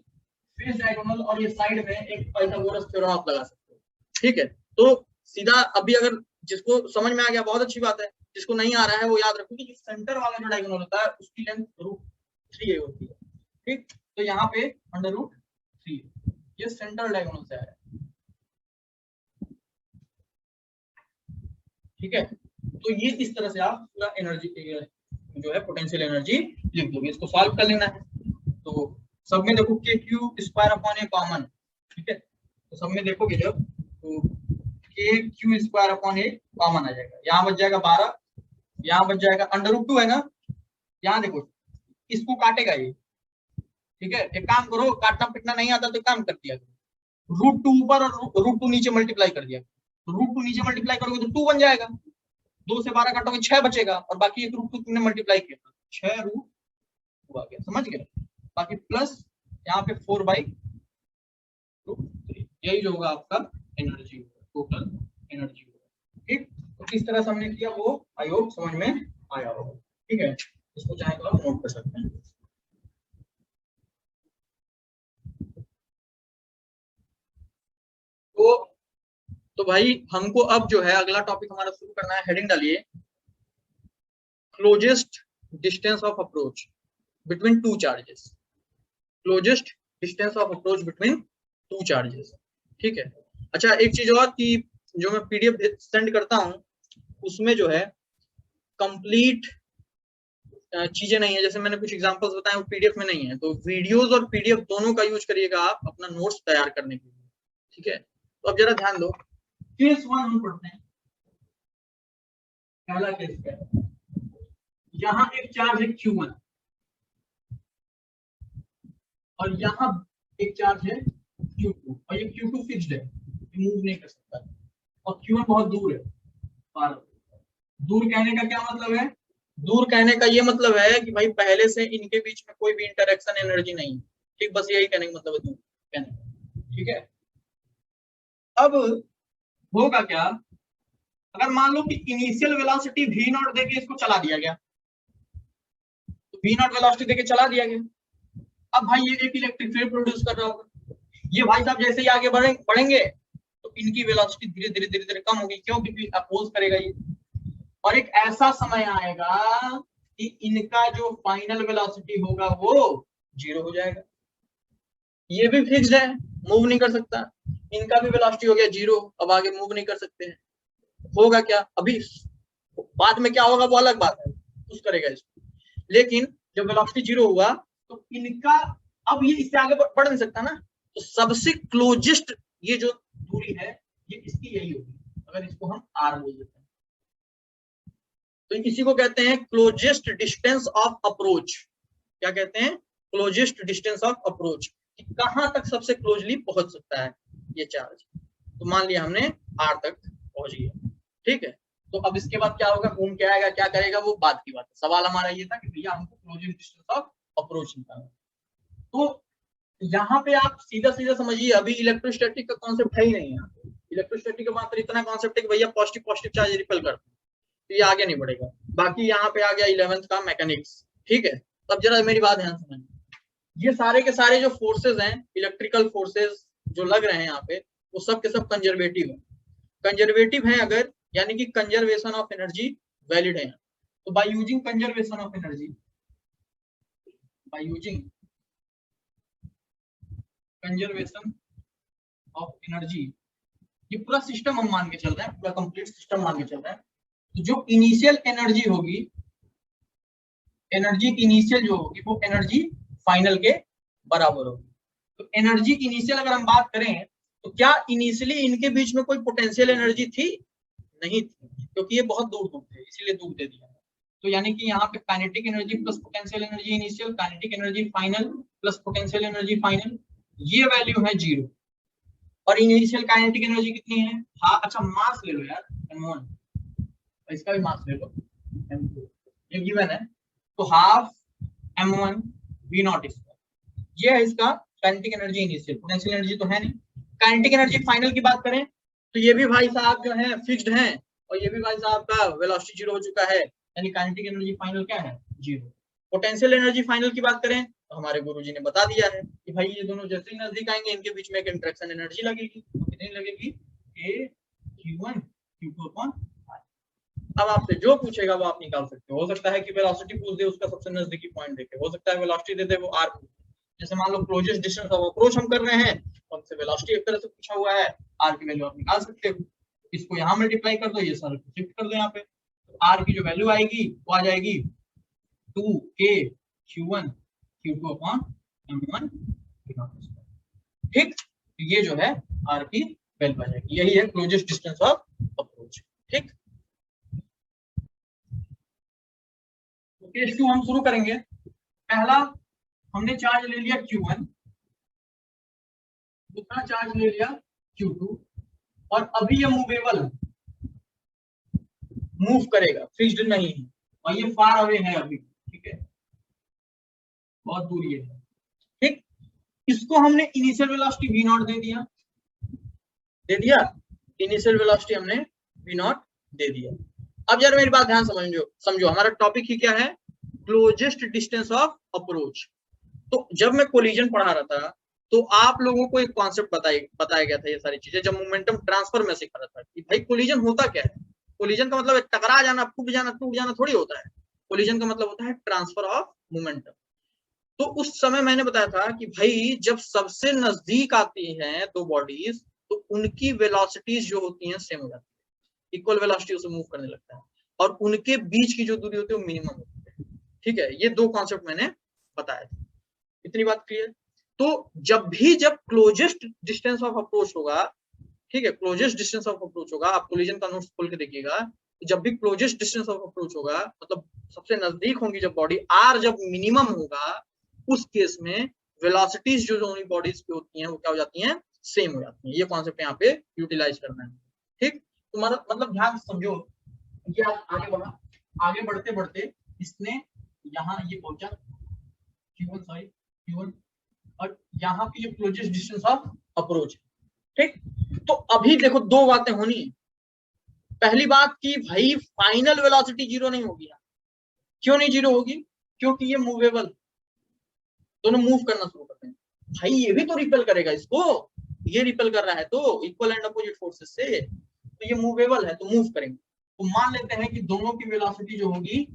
Speaker 1: फेस डायगोनल और ये साइड में एक पाइथागोरस थ्योरम आप लगा सकते हो। ठीक है, तो सीधा अभी अगर जिसको समझ में आ गया बहुत अच्छी बात है, जिसको नहीं आ रहा है वो याद रखो कि सेंटर वाला जो डायगोनल होता है उसकी लेंथ √3 होती है। ठीक, तो यहाँ पे √3 ये सेंट्रल डायगोनल से आया। ठीक है, तो ये इस तरह से आप पूरा एनर्जी जो है पोटेंशियल एनर्जी लिख दोगे। इसको सॉल्व कर लेना है। तो सब में देखो k² कॉमन। ठीक है, तो सब में देखोगे जब तो k² कॉमन आ जाएगा। यहाँ बच जाएगा 12, यहाँ बच जाएगा √2 है ना, यहाँ देखो इसको काटेगा ये। ठीक है, एक काम करो, काटना पिटना नहीं आता तो काम कर दिया करो, √2 ऊपर और √2 नीचे मल्टीप्लाई कर दिया। √2 नीचे मल्टीप्लाई करोगे तो 2 बन जाएगा, 2 से 12 काटोगे 6 बचेगा, और बाकी एक √2 तुमने मल्टीप्लाई किया 6√2 आ गया, समझ गए। बाकी प्लस यहाँ पे 4/√3, यही जो होगा आपका एनर्जी, टोटल एनर्जी होगा। ठीक, तो किस तरह से हमने किया वो आई होप समझ में आया होगा। ठीक है, इसको चाहे तो आप नोट कर सकते हैं। तो भाई हमको अब जो है अगला टॉपिक हमारा शुरू करना है। हेडिंग डालिए, closest distance of approach between two charges. Closest distance of approach between two charges. ठीक है, अच्छा एक चीज और कि जो मैं पीडीएफ सेंड करता हूं उसमें जो है कंप्लीट चीजें नहीं है, जैसे मैंने कुछ एग्जांपल्स बताए वो पीडीएफ में नहीं है, तो वीडियोस और पीडीएफ दोनों का यूज करिएगा आप अपना नोट्स तैयार करने के लिए। ठीक है, तो अब जरा ध्यान दो, केस 1 हम पढ़ते हैं। पहला केस क्या है, यहाँ एक चार्ज है Q1 और यहाँ एक चार्ज है Q2 और ये Q2 फिक्स्ड है, मूव नहीं कर सकता, और Q1 बहुत दूर है। दूर कहने का क्या मतलब है, दूर कहने का ये मतलब है कि भाई पहले से इनके बीच में कोई भी इंटरेक्शन एनर्जी नहीं है। ठीक, बस यही कहने का मतलब है दूर कहने का। ठीक है, अब होगा क्या, अगर मान लो कि इनिशियल वेलोसिटी v0 देके इसको चला दिया गया, तो v0 वेलोसिटी देके चला दिया गया। अब भाई ये एक इलेक्ट्रिक फील्ड प्रोड्यूस कर रहा होगा, ये भाई साहब जैसे ही आगे बढ़ेंगे तो इनकी वेलोसिटी धीरे धीरे धीरे धीरे कम होगी, क्यों, क्योंकि अपोज करेगा ये। और एक ऐसा समय आएगा कि इनका जो फाइनल वेलोसिटी होगा वो 0 हो जाएगा। ये भी फिक्स्ड है, मूव नहीं कर सकता, इनका भी वेलोसिटी हो गया 0, अब आगे मूव नहीं कर सकते हैं। होगा क्या, अभी बाद में क्या होगा वो अलग बात है, कुछ करेगा इसको, लेकिन जब वेलोसिटी 0 हुआ तो इनका अब ये इससे आगे बढ़ नहीं सकता ना, तो सबसे क्लोजेस्ट ये जो दूरी है ये इसकी यही होगी, अगर इसको हम r बोल देते हैं। तो इसी को कहते हैं क्लोजेस्ट डिस्टेंस ऑफ अप्रोच। क्या कहते हैं, क्लोजेस्ट डिस्टेंस ऑफ अप्रोच, कहां तक सबसे क्लोजली पहुंच सकता है ये चार्ज। तो मान लिया हमने r तक पहुंच गया। ठीक है, तो अब इसके बाद क्या होगा, घूम के आएगा, क्या करेगा वो बात की बात है। सवाल हमारा ये था कि भैया हमको क्लोजेस्ट डिस्टेंस ऑफ अप्रोच निकालना। तो यहाँ पे आप सीधा सीधा समझिए, अभी इलेक्ट्रोस्टैटिक का कॉन्सेप्ट है ही नहीं है। इलेक्ट्रोस्टैटिक का मात्र इतना कॉन्सेप्ट है कि भैया पॉजिटिव पॉजिटिव चार्ज रिपेल करते हैं, तो ये आगे नहीं बढ़ेगा। बाकी यहाँ पे आ गया 11th का मैकेनिक्स। ठीक है, तब जरा मेरी बात ध्यान समझिए, ये सारे के सारे जो फोर्सेज हैं, इलेक्ट्रिकल फोर्सेज जो लग रहे हैं यहाँ पे, वो सब के सब कंजर्वेटिव है। कंजर्वेटिव है अगर, यानी कि कंजर्वेशन ऑफ एनर्जी वैलिड है। तो by using conservation of energy, by using conservation of energy, ये पूरा सिस्टम हम मान के चल रहे हैं, पूरा कंप्लीट सिस्टम मान के चल रहे हैं। तो जो इनिशियल एनर्जी होगी, एनर्जी इनिशियल जो होगी वो एनर्जी फाइनल के बराबर होगी। तो एनर्जी इनिशियल अगर हम बात करें तो क्या इनिशियली इनके बीच में कोई पोटेंशियल एनर्जी थी? नहीं थी, क्योंकि ये बहुत दूर दूर थे, इसीलिए दूर दे दिया। तो यानी कि यहाँ पे kinetic energy plus potential energy initial, kinetic energy final plus potential energy final, ये वैल्यू है 0। और इनिशियल काइनेटिक एनर्जी कितनी है? हाँ, अच्छा मास ले लो यार, m1, इसका भी मास ले लो, m2, ये गिवन है। तो हाफ m1 v0 स्क्वायर, ये है इसका kinetic energy initial. Potential energy तो है नहीं। काइनेटिक एनर्जी फाइनल की बात करें तो ये भी भाई साहब जो है फिक्स्ड है, और ये भी भाई साहब का वेलोसिटी 0 हो चुका है, यानी काइनेटिक एनर्जी फाइनल क्या है? 0। पोटेंशियल एनर्जी फाइनल की बात करें हमारे गुरुजी ने बता दिया है कि भाई ये दोनों जैसे ही नजदीक आएंगे इनके बीच में एक इंटरेक्शन एनर्जी लगेगी, कितनी लगेगी, a q1 q2 upon r। अब आपसे जो पूछेगा वो आप निकाल सकते हो सकता है कि वेलोसिटी पूछ दे उसका सबसे नजदीकी पॉइंट देके, हो सकता है वेलोसिटी दे दे वो r पूछ दे। जैसे मान लो क्लोजेस्ट डिस्टेंस ऑफ अप्रोच हम कर रहे हैं तो हमसे वेलोसिटी एक तरह से पूछा हुआ है, r की वैल्यू आप निकाल सकते हो, इसको यहाँ मल्टीप्लाई कर दो, ये सारा शिफ्ट कर दो यहाँ पे, तो r की जो वैल्यू आएगी वो आ जाएगी 2k q1 q2 upon m1 ठीक, ये जो है r की वैल्यू आ जाएगी, यही है क्लोजेस्ट डिस्टेंस ऑफ अप्रोच। ठीक, तो केस 2 हम शुरू करेंगे। पहला हमने चार्ज ले लिया q1, दूसरा चार्ज ले लिया q2 और अभी ये मूवेबल मूव करेगा, फिक्स्ड नहीं है और ये फार अवे है अभी, ठीक है, बहुत दूर ये है। ठीक, इसको हमने इनिशियल वेलोसिटी v0 दे दिया, इनिशियल वेलोसिटी हमने v0 दे दिया। अब यार मेरी बात ध्यान समझो हमारा टॉपिक ही क्या है, क्लोजेस्ट डिस्टेंस ऑफ अप्रोच। तो जब मैं कोलिजन पढ़ा रहा था तो आप लोगों को एक कॉन्सेप्ट बताया गया था, ये सारी चीजें जब मोमेंटम ट्रांसफर में सिखा रहा था कि भाई कोलिजन होता क्या है। कोलिजन का मतलब टकरा जाना, फूट जाना, टूट जाना थोड़ी होता है, कोलिजन का मतलब होता है ट्रांसफर ऑफ मोमेंटम। तो उस समय मैंने बताया था कि भाई जब सबसे नजदीक आती हैं दो बॉडीज तो उनकी वेलोसिटीज जो होती हैं सेम हो जाती है, इक्वल वेलोसिटी से मूव करने लगता है और उनके बीच की जो दूरी होती है वो मिनिमम होती है। ठीक है, ये दो कॉन्सेप्ट मैंने बताया था, इतनी बात क्लियर। तो जब क्लोजेस्ट डिस्टेंस ऑफ अप्रोच होगा, ठीक है, क्लोजेस्ट डिस्टेंस ऑफ अप्रोच होगा, आप कोलिजन का नोट्स खोल के देखिएगा, जब भी क्लोजेस्ट डिस्टेंस ऑफ अप्रोच होगा मतलब सबसे नजदीक होंगी जब बॉडी, आर जब मिनिमम होगा उस केस में वेलोसिटीज जो दोनों बॉडीज पे होती हैं वो क्या हो जाती हैं, सेम हो जाती हैं। ये कॉन्सेप्ट यहाँ पे यूटिलाइज करना है। ठीक, तो मतलब ध्यान समझो कि आप आगे बढ़ते बढ़ते इसने यहाँ ये पहुंचा Q1 और यहाँ पे ये क्लोजेस्ट डिस्टेंस ऑफ अप्रोच। ठीक, तो अभी देखो दो बातें होनी है। पहली बात की भाई फाइनल वेलोसिटी जीरो नहीं होगी। क्यों नहीं जीरो होगी, क्योंकि ये मूवेबल, दोनों मूव करना शुरू करते हैं। भाई ये भी तो रिपेल करेगा इसको, ये रिपेल कर रहा है तो इक्वल एंड अपोजिट फोर्सेस से, तो ये मूवेबल है तो मूव करेंगे। तो मान लेते हैं कि दोनों की वेलोसिटी जो होगी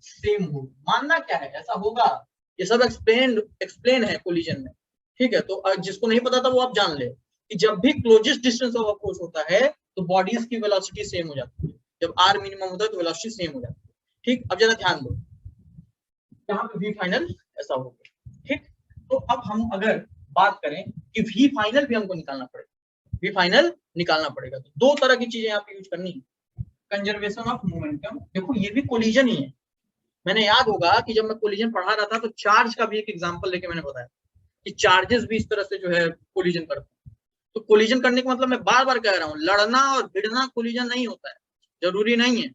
Speaker 1: सेम होगी। मानना क्या है, ऐसा होगा, ये सब एक्सप्लेन है कोलिजन में। ठीक है, तो जिसको नहीं पता था वो आप जान ले कि जब भी क्लोजेस्ट डिस्टेंस ऑफ अप्रोच होता है तो बॉडीज की वेलोसिटी सेम हो जाती है, जब आर मिनिमम होता है तो वेलोसिटी सेम हो जाती है। ठीक, अब जरा ध्यान दो, यहाँ पे वी फाइनल ऐसा होगा। ठीक, तो अब हम अगर बात करें कि वी फाइनल भी हमको निकालना पड़ेगा, वी फाइनल निकालना पड़ेगा, तो दो तरह की चीजें यहाँ पे यूज करनी है। कंजर्वेशन ऑफ मोमेंटम, देखो ये भी कोलिजन ही है। मैंने याद होगा कि जब मैं कोलिजन पढ़ा रहा था तो चार्ज का भी एक एग्जांपल लेके मैंने बताया कि चार्जेस भी इस तरह से जो है कोलिजन करते हैं। तो कोलिजन करने का मतलब मैं बार बार कह रहा हूँ, लड़ना और भिड़ना कोलिजन नहीं होता है, जरूरी नहीं है।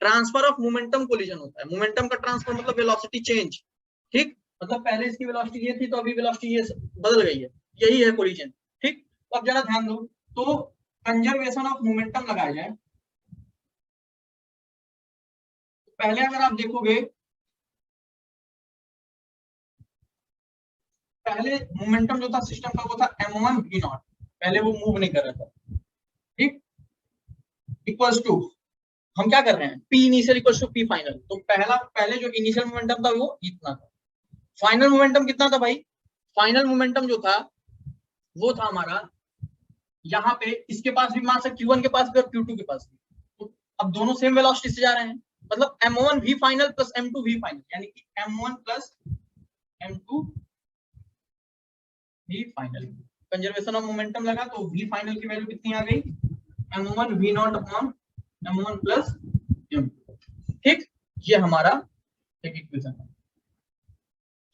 Speaker 1: ट्रांसफर ऑफ मोमेंटम कोलिजन होता है। मोमेंटम का ट्रांसफर मतलब वेलोसिटी चेंज। ठीक, मतलब पहले इसकी वेलोसिटी ये थी तो अभी वेलोसिटी ये बदल गई है, यही है कोलिजन। ठीक, तो अब जरा ध्यान दो, तो कंजर्वेशन ऑफ मोमेंटम लगाया जाए। पहले अगर आप देखोगे, पहले मोमेंटम जो था सिस्टम का वो था m1 v0, पहले वो मूव नहीं कर रहा था। ठीक, इक्वल्स टू हम क्या कर रहे हैं, p initial equals to p final. तो पहले जो इनिशियल मोमेंटम था वो इतना था, फाइनल मोमेंटम कितना था भाई, फाइनल मोमेंटम जो था वो था हमारा यहाँ पे, इसके पास भी मान सकते Q1 के पास भी और Q2 के पास भी। तो अब दोनों सेम वेलोसिटी से जा रहे हैं, मतलब m1 v final plus m2 v final, यानी कि m1 plus m2 v final. Conservation of momentum लगा तो v फाइनल की वैल्यू कितनी आ गई, m1 v0 upon m1 plus m2। ठीक, ये हमारा एक इक्वेशन है।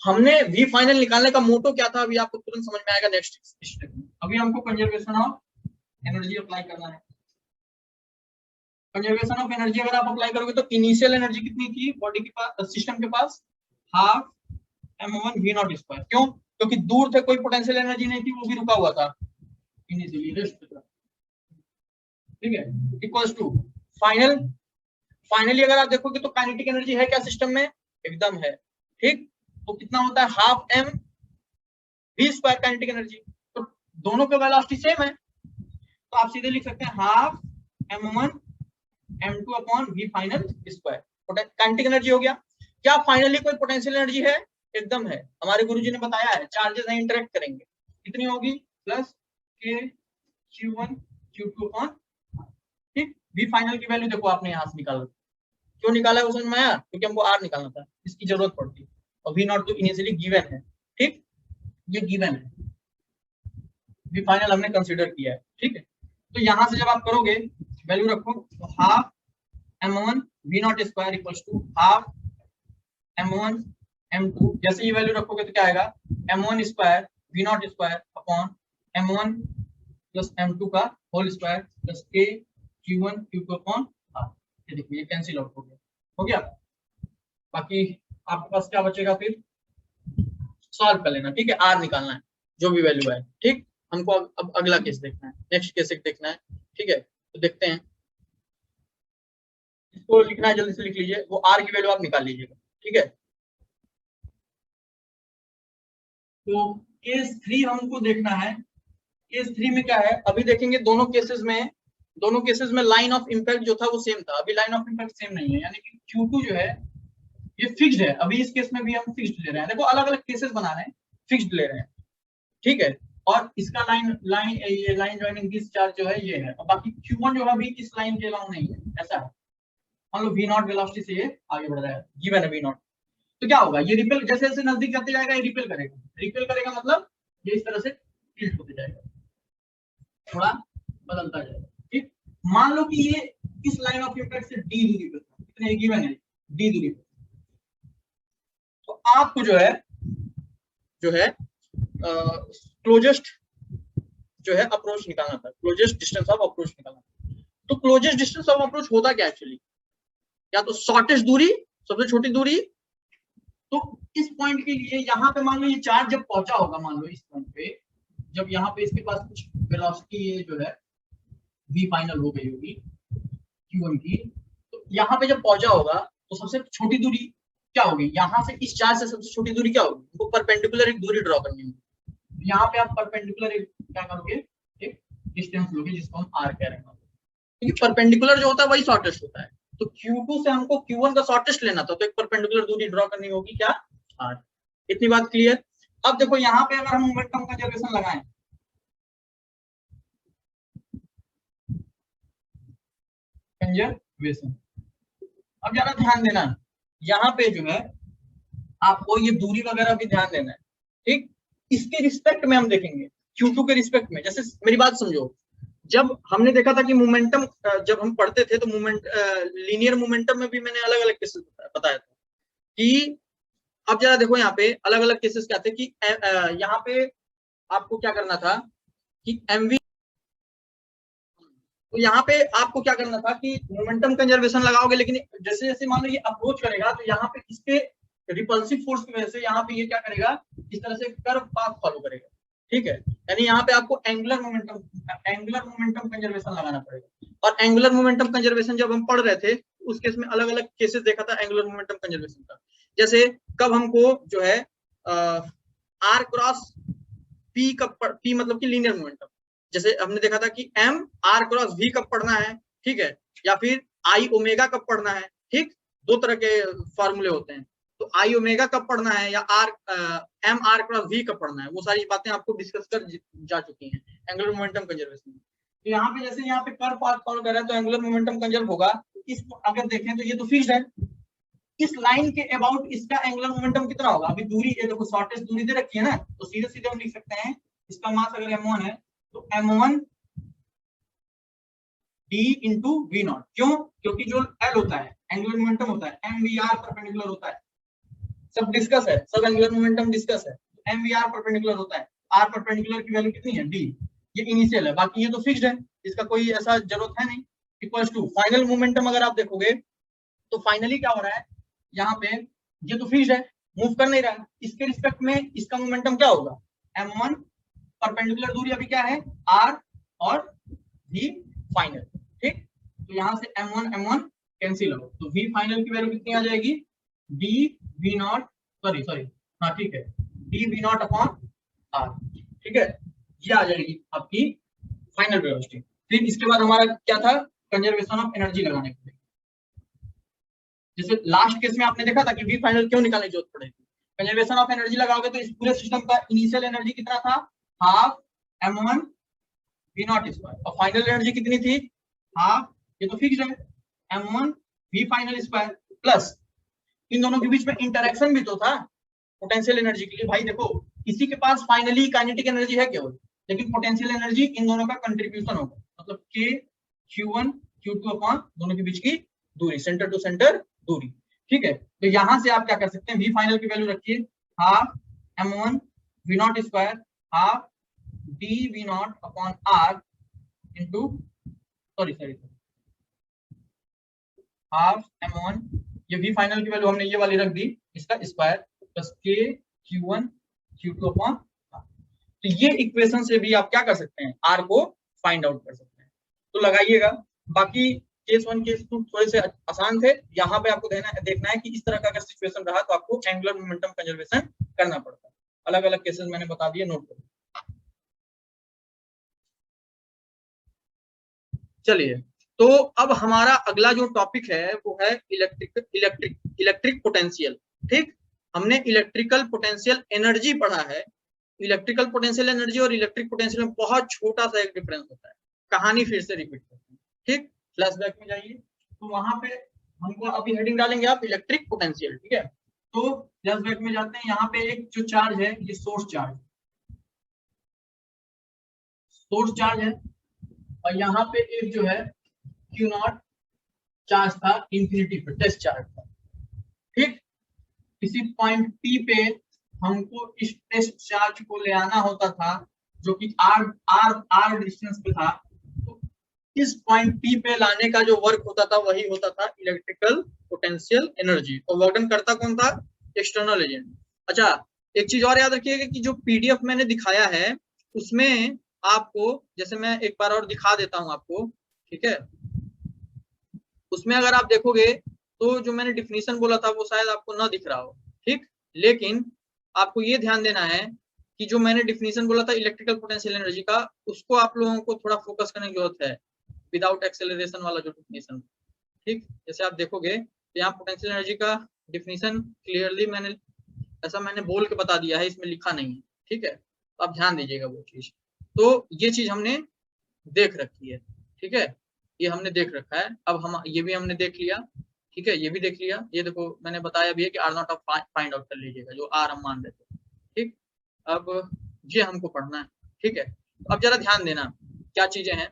Speaker 1: हमने v फाइनल निकालने का मोटो क्या था अभी आपको तुरंत समझ में आएगा नेक्स्ट स्टेप में। अभी हमको कंजर्वेशन ऑफ एनर्जी अप्लाई करना है। कंजर्वेशन ऑफ एनर्जी अगर आप अप्लाई करोगे तो इनिशियल एनर्जी कितनी थी बॉडी के पास, सिस्टम के पास, हाफ m1 v0 स्क्वायर। क्यों, क्योंकि दूर थे, कोई पोटेंशियल एनर्जी नहीं थी, वो भी रुका हुआ था इनिशियली रेस्ट पे था। ठीक है, इक्वल्स टू फाइनली अगर आप देखोगे तो काइनेटिक एनर्जी है क्या सिस्टम में, एकदम है। ठीक, तो कितना होता है half M V square kinetic energy. तो दोनों के वेलोसिटी सेम है, तो आप सीधे लिख सकते हैं half m1 m2 upon v final square. Kinetic energy हो गया। क्या फाइनली कोई पोटेंशियल एनर्जी है? एकदम है, हमारे गुरुजी ने बताया है, चार्जेस नहीं इंटरेक्ट करेंगे। कितनी होगी? Plus k q1 q2 upon, ठीक। v फाइनल की वैल्यू देखो आपने यहां से निकाला, क्यों निकाला है वो समझ में आया? क्योंकि हमको r निकालना था, इसकी जरूरत पड़ती है, और v नॉट तो इनिशियली गिवन है, ठीक, ये गिवन है, v फाइनल हमने कंसीडर किया है, ठीक है। तो यहां से जब आप करोगे वैल्यू रखो, तो half m1 v naught square equals to half m1 m2, जैसे ये वैल्यू रखोगे तो क्या आएगा? m1 square v naught square upon m1 plus m2 का whole square plus k q1 q2 upon half. ये देखिए ये कैंसिल आउट हो गया। बाकी आपके पास क्या बचेगा? फिर सॉल्व कर लेना, ठीक है, r निकालना है जो भी वैल्यू है, ठीक। हमको अब अगला केस देखना है, नेक्स्ट केस देखना है, ठीक है। तो देखते हैं, इसको लिखना है, जल्दी से लिख लीजिए, वो r की वैल्यू आप निकाल लीजिएगा, ठीक है। तो केस 3 हमको देखना है। केस 3 में क्या है, अभी देखेंगे दोनों केसेस में लाइन ऑफ इम्पैक्ट जो था वो सेम था, अभी लाइन ऑफ इम्पैक्ट सेम नहीं है, यानी कि Q2 जो है ये फिक्स्ड है। अभी इस केस में भी हम फिक्स्ड ले रहे हैं, देखो अलग अलग केसेस बना रहे हैं, फिक्स्ड ले रहे हैं, ठीक है। और इसका ये लाइन ज्वाइनिंग दिस चार्ज जो है ये है, और बाकी Q1 जो है अभी इस लाइन के अलाउ नहीं है, ऐसा है। मान लो v नॉट वेलोसिटी से ये आगे बढ़ रहा है, गिवन है v नॉट, तो क्या होगा? ये रिपेल जैसे जैसे नजदीक जाते जाएगा ये रिपेल करेगा, मतलब ये इस तरह से टिल्ट होते जाएगा, थोड़ा बदलता जाएगा, ठीक। मान लो कि ये इस लाइन ऑफ इम्पैक्ट से d दूरी पे था, कितने गिवन है d दूरी पे, तो आपको जो है क्लोजेस्ट जो है अप्रोच निकालना था, क्लोजेस्ट डिस्टेंस ऑफ अप्रोच निकालना था। तो क्लोजेस्ट डिस्टेंस ऑफ अप्रोच होता क्या एक्चुअली? या तो शॉर्टेस्ट दूरी, सबसे छोटी दूरी। तो इस पॉइंट के लिए यहाँ पे मान लो ये चार्ज जब पहुंचा होगा, मान लो इस पॉइंट पे, जब यहाँ पे इसके पास कुछ वेलोसिटी ये जो है v फाइनल हो गई होगी q1 की, तो यहाँ पे जब पहुंचा होगा तो सबसे छोटी दूरी क्या होगी? यहाँ से इस चार्ज से सबसे छोटी दूरी क्या होगी? उनको परपेंडिकुलर एक दूरी ड्रॉ करनी होगी। यहाँ पे आप परपेंडिकुलर एक क्या करोगे? एक डिस्टेंस लोगे जिसको हम r कह रहे हैं, क्योंकि परपेंडिकुलर जो होता है वही शॉर्टेस्ट होता है। तो Q2 से हमको Q1 का शॉर्टेस्ट लेना था, तो एक परपेंडिकुलर दूरी ड्रॉ करनी होगी, क्या? r। इतनी बात क्लियर। अब देखो यहाँ पे अगर हम मोमेंटम कंजर्वेशन लगाएं, कंजर्वेशन, अब जरा ध्यान देना, यहाँ पे जो है आपको ये दूरी वगैरह भी ध्यान देना है, ठीक। इसके रिस्पेक्ट में हम देखेंगे, Q2 के रिस्पेक्ट में। जैसे मेरी बात समझो, जब हमने देखा था कि मोमेंटम, जब हम पढ़ते थे तो लीनियर मोमेंटम में भी मैंने अलग अलग केसेस बताया था कि अब जरा देखो यहाँ पे अलग अलग केसेस क्या थे कि यहाँ पे आपको क्या करना था कि mv, तो यहाँ पे आपको क्या करना था कि मोमेंटम कंजर्वेशन लगाओगे, लेकिन जैसे जैसे मान लो ये अप्रोच करेगा तो यहाँ पे इसके रिपल्सिव फोर्स की वजह से यहाँ पे ये क्या करेगा, इस तरह से कर्व पाथ फॉलो करेगा, ठीक है। यानी यहाँ पे आपको एंगुलर मोमेंटम कंजर्वेशन लगाना पड़ेगा। और एंगुलर मोमेंटम कंजर्वेशन जब हम पढ़ रहे थे उस केस में अलग अलग केसेस देखा था एंगुलर मोमेंटम कंजर्वेशन का। जैसे कब हमको जो है r क्रॉस p कब p मतलब कि लीनियर मोमेंटम, जैसे हमने देखा था कि m r क्रॉस v कब पढ़ना है, ठीक है, या फिर i ओमेगा कब पढ़ना है, ठीक। दो तरह के फॉर्मूले होते हैं, तो i ओमेगा कब पढ़ना है या m r क्रॉस v कब पढ़ना है, वो सारी बातें आपको डिस्कस कर जा चुकी हैं एंगुलर मोमेंटम कंजर्वेशन में। तो यहाँ पे जैसे यहाँ पे कर्व पाथ फॉलो कर रहा है तो एंगुलर मोमेंटम कंजर्व होगा। इस अगर देखें तो ये तो फिक्स्ड है, इस लाइन के अबाउट इसका एंगुलर मोमेंटम कितना होगा? अभी दूरी ये देखो शॉर्टेस्ट दूरी दे रखी है ना, तो सीधे सीधे हम लिख सकते हैं इसका मास अगर m1 है तो m1 d into we not. क्यों? क्योंकि जो L होता है एंगुलर मोमेंटम होता है, mvr परपेंडिकुलर होता है, सब डिस्कस है, सब एंगुलर मोमेंटम डिस्कस है, mvr परपेंडिकुलर होता है। r परपेंडिकुलर की वैल्यू कितनी है? d, ये इनिशियल है, बाकी ये तो फिक्स्ड है, इसका कोई ऐसा जरूरत है नहीं। इक्वल्स टू फाइनल मोमेंटम अगर आप देखोगे तो फाइनली क्या हो रहा है, यहाँ पे ये तो फिक्स्ड है, मूव कर नहीं रहा है, इसके रिस्पेक्ट में इसका मोमेंटम क्या होगा? m1 परपेंडिकुलर दूरी अभी क्या है? r और v फाइनल, ठीक। तो यहाँ से m1 कैंसिल हो, तो v फाइनल की वैल्यू कितनी आ जाएगी? d v नॉट, सॉरी हाँ ठीक है, D V naught upon R, ठीक है, ये आ जाएगी आपकी फाइनल वेलोसिटी। फिर इसके बाद हमारा क्या था, कंजर्वेशन ऑफ एनर्जी लगाने के लिए। जैसे लास्ट केस में आपने देखा था कि वी फाइनल क्यों निकालने की जरूरत पड़ेगी, कंजर्वेशन ऑफ एनर्जी लगाओगे तो इस पूरे सिस्टम का इनिशियल एनर्जी कितना था, half m1 v naught square, और फाइनल एनर्जी कितनी थी, हाफ, ये तो फिक्स है, m1 v final square, plus इन दोनों के बीच में इंटरेक्शन भी तो था पोटेंशियल एनर्जी के लिए। भाई देखो, किसी के पास फाइनली काइनेटिक एनर्जी है केवल, लेकिन पोटेंशियल एनर्जी इन दोनों का कंट्रीब्यूशन होगा, मतलब k q1 q2 अपॉन दोनों के बीच की दूरी, सेंटर टू सेंटर दूरी, ठीक है। तो यहां से आप क्या कर सकते हैं, v फाइनल की वैल्यू रखिए half m1 v naught square half d v not upon r into sorry half m1, ये v फाइनल की वैल्यू हमने ये वाली रख दी, इसका square plus k q1 q2 upon r। तो ये इक्वेशन से भी आप क्या कर सकते हैं, r को फाइंड आउट कर सकते हैं। तो लगाइएगा, बाकी केस 1 केस 2 थोड़े से आसान थे। यहाँ पे आपको देखना है कि इस तरह का अगर सिचुएशन रहा तो आपको एंगुलर मोमेंटम कंजर्वेशन करना पड़ता है। अलग अलग केसेस मैंने बता दिए, नोट करो। चलिए, तो अब हमारा अगला जो टॉपिक है वो है इलेक्ट्रिक पोटेंशियल। ठीक, हमने इलेक्ट्रिकल पोटेंशियल एनर्जी पढ़ा है। इलेक्ट्रिकल पोटेंशियल एनर्जी और इलेक्ट्रिक पोटेंशियल में बहुत छोटा सा एक डिफरेंस होता है। कहानी फिर से रिपीट करते हैं, ठीक, फ्लैशबैक में जाइए। तो वहां पे हमको अभी हेडिंग डालेंगे आप इलेक्ट्रिक पोटेंशियल, ठीक है। तो फ्लैशबैक में जाते हैं, यहाँ पे एक जो चार्ज है ये सोर्स चार्ज है, और यहाँ पे एक जो है क्यू नॉट चार्ज था, इंफिनिटी पे टेस्ट चार्ज था, ठीक। किसी पॉइंट पी पे हमको इस टेस्ट चार्ज को ले आना होता था, जो कि आर डिस्टेंस पे था। तो इस पॉइंट पी पे लाने का जो वर्क होता था वही होता था इलेक्ट्रिकल पोटेंशियल एनर्जी, और वर्क करता कौन था, एक्सटर्नल एजेंट। अच्छा, एक चीज और याद रखिएगा कि जो पीडीएफ मैंने दिखाया है उसमें आपको, जैसे मैं एक बार और दिखा देता हूं आपको, ठीक है। उसमें अगर आप देखोगे तो जो मैंने डिफिनीशन बोला था वो शायद आपको ना दिख रहा हो, ठीक। लेकिन आपको ये ध्यान देना है कि जो मैंने डिफिनीशन बोला था इलेक्ट्रिकल पोटेंशियल एनर्जी का, उसको आप लोगों को थोड़ा फोकस करने की जरूरत है, विदाउट एक्सेलरेशन वाला जो डिफिनीशन, ठीक। जैसे आप देखोगे तो यहाँ पोटेंशियल एनर्जी का डिफिनीशन क्लियरली मैंने बोल के बता दिया है, इसमें लिखा नहीं है, ठीक है। तो आप ध्यान दीजिएगा वो चीज। तो ये चीज हमने देख रखी है, ठीक है, ये हमने देख रखा है। अब हम ये भी हमने देख लिया, ठीक है, ये भी देख लिया। ये देखो मैंने बताया भी है कि R naught of find out कर लीजिएगा, जो आर हम मान लेते हैं, ठीक। अब ये हमको पढ़ना है, ठीक है। अब जरा ध्यान देना क्या चीजें हैं,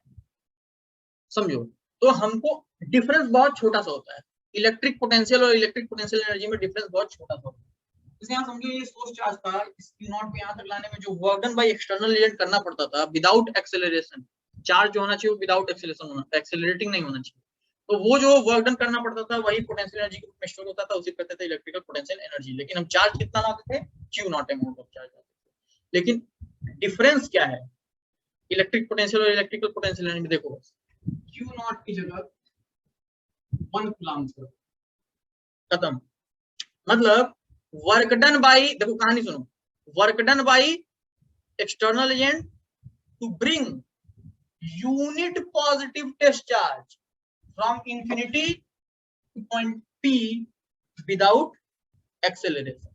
Speaker 1: समझो। तो हमको डिफरेंस बहुत छोटा सा होता है, इलेक्ट्रिक पोटेंशियल और इलेक्ट्रिक पोटेंशियल एनर्जी में डिफरेंस बहुत छोटा सा होता है। जैसे यहाँ समझो ये सोर्स चार्ज था, इस Q नॉट को यहाँ तक लाने में जो work done by external agent करना पड़ता था विदाउट एक्सेलरेशन, चार्ज जो होना चाहिए विदाउट एक्सेलरेशन होना, एक्सेलरेटिंग नहीं होना चाहिए। तो वो जो वर्क डन करना पड़ता था वही पोटेंशियल एनर्जी के रूप में स्टोर होता था, उसे कहते थे इलेक्ट्रिकल पोटेंशियल एनर्जी। लेकिन हम चार्ज कितना लाते थे, Q naught amount of charge लाते थे। लेकिन डिफरेंस क्या है इलेक्ट्रिक पोटेंशियल और इलेक्ट्रिकल पोटेंशियल एनर्जी, देखो Q नॉट की जगह 1 कूलम्ब खत्म। मतलब वर्क डन बाई, देखो कहानी सुनो, work done by external agent to bring unit positive test charge from infinity to point P without acceleration.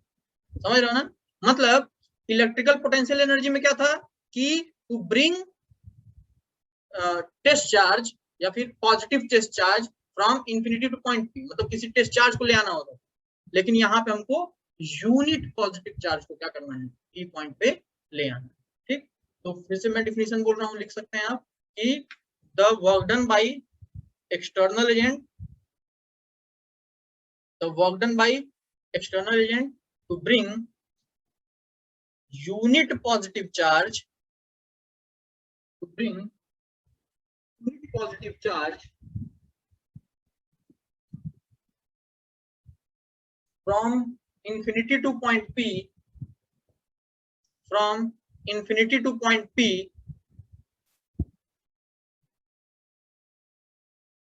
Speaker 1: समझ रहे हो ना, मतलब इलेक्ट्रिकल पोटेंशियल एनर्जी में क्या था कि टू ब्रिंग टेस्ट चार्ज या फिर positive test charge from infinity to point P, मतलब किसी टेस्ट चार्ज को ले आना होता है। लेकिन यहाँ पे हमको यूनिट पॉजिटिव चार्ज को क्या करना है, पी पॉइंट पे ले आना है, ठीक। तो फिर से मैं डिफिनीशन बोल रहा हूँ, लिख सकते हैं आप कि the work done by external agent, the work done by external agent to bring unit positive charge, to bring unit positive charge from infinity to point P, from infinity to point P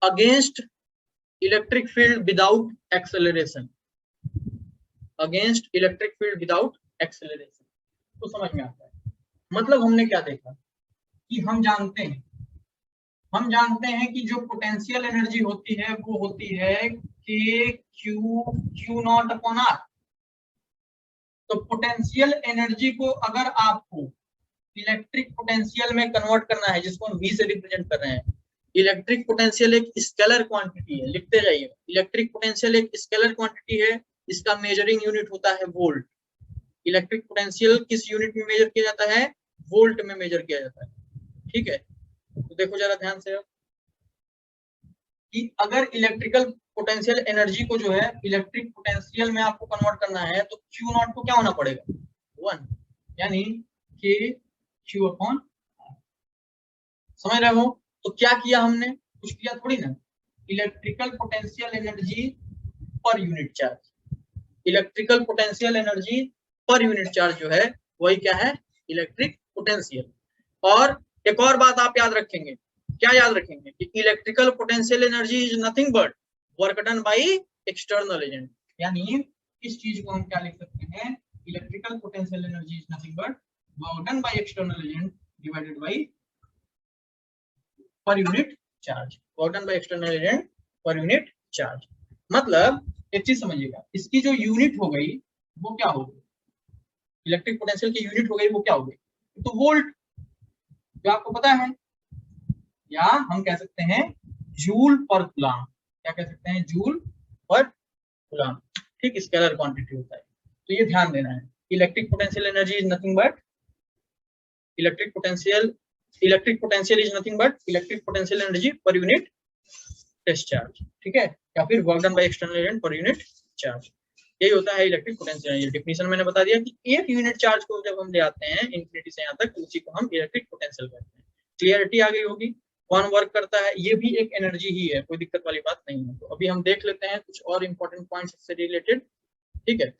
Speaker 1: against electric field without acceleration, against electric field without acceleration. तो समझ में आता है, मतलब हमने क्या देखा कि हम जानते हैं कि जो पोटेंशियल एनर्जी होती है वो होती है k Q naught upon r. तो पोटेंशियल एनर्जी को अगर आपको इलेक्ट्रिक पोटेंशियल में कन्वर्ट करना है, जिसको हम V से रिप्रेजेंट कर रहे हैं, इलेक्ट्रिक पोटेंशियल एक स्केलर क्वांटिटी है, लिखते जाइए, इलेक्ट्रिक पोटेंशियल एक स्केलर क्वांटिटी है, इसका मेजरिंग यूनिट होता है वोल्ट। इलेक्ट्रिक पोटेंशियल किस यूनिट में मेजर किया जाता है? वोल्ट में मेजर किया जाता है, ठीक है। तो देखो जरा ध्यान से कि अगर इलेक्ट्रिकल पोटेंशियल एनर्जी को जो है इलेक्ट्रिक पोटेंशियल में आपको कन्वर्ट करना है तो क्यू नॉट को क्या होना पड़ेगा? 1, यानी के क्यू अपॉन आर। समझ रहे हो? तो क्या किया हमने? कुछ किया थोड़ी ना। Electrical potential energy per unit charge, electrical potential energy per unit charge जो है वही क्या है? Electric potential. और एक और बात आप याद रखेंगे, क्या याद रखेंगे? कि electrical potential energy is nothing but work done by external agent. यानी इस चीज को हम क्या लिख सकते हैं? Electrical potential energy is nothing but work done by external agent divided by पर unit charge, work done by external agent per unit charge. मतलब एक चीज समझिएगा, इसकी जो यूनिट हो गई वो क्या होगी? इलेक्ट्रिक पोटेंशियल की यूनिट हो गई वो क्या हो गई? तो वोल्ट, जो आपको पता है, या हम कह सकते हैं जूल पर कूलम। क्या कह सकते हैं? जूल पर कूलम, ठीक, स्केलर क्वांटिटी होता है। तो ये ध्यान देना है, electric potential energy is nothing but electric potential is nothing but electric potential energy per unit test charge, ठीक है, या फिर work done by external agent per unit charge. यही होता है इलेक्ट्रिक पोटेंशियल एनर्जी। डेफिनेशन मैंने बता दिया कि एक यूनिट चार्ज को जब हम ले आते हैं इंफिनिटी से यहाँ तक, उसी को हम इलेक्ट्रिक पोटेंशियल कहते हैं। क्लियरिटी आ गई होगी? कौन वर्क करता है? ये भी एक एनर्जी ही है, कोई दिक्कत वाली बात नहीं है। तो अभी हम देख लेते हैं कुछ और इंपॉर्टेंट पॉइंट्स इससे रिलेटेड, ठीक है।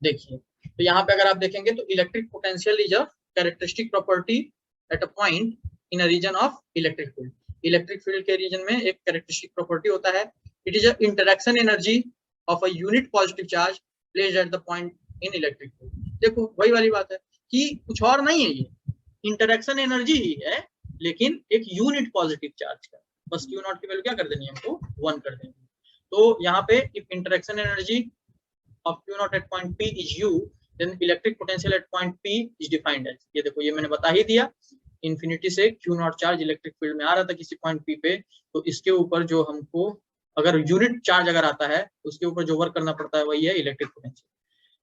Speaker 1: देखिए, तो यहाँ पे अगर आप देखेंगे तो electric potential is a characteristic property at a point in a region of electric field. Electric field के रीजन में एक कैरेक्टरिस्टिक प्रॉपर्टी होता है, it is a interaction energy of a unit positive charge placed at the point in electric field. देखो वही वाली बात है कि कुछ और नहीं है, ये इंटरेक्शन एनर्जी ही है, लेकिन एक यूनिट पॉजिटिव चार्ज का। बस क्यू नॉट की वैल्यू क्या कर देनी है हमको? 1 कर देनी है। तो यहाँ पे if interaction energy of Q naught at point P is U, then electric potential at point P is defined as, ये देखो ये मैंने बता ही दिया, इंफिनिटी से Q not charge electric field में आ रहा था किसी पॉइंट P पे, तो इसके ऊपर जो हमको अगर यूनिट चार्ज अगर आता है उसके ऊपर जो वर्क करना पड़ता है वही है इलेक्ट्रिक पोटेंशियल।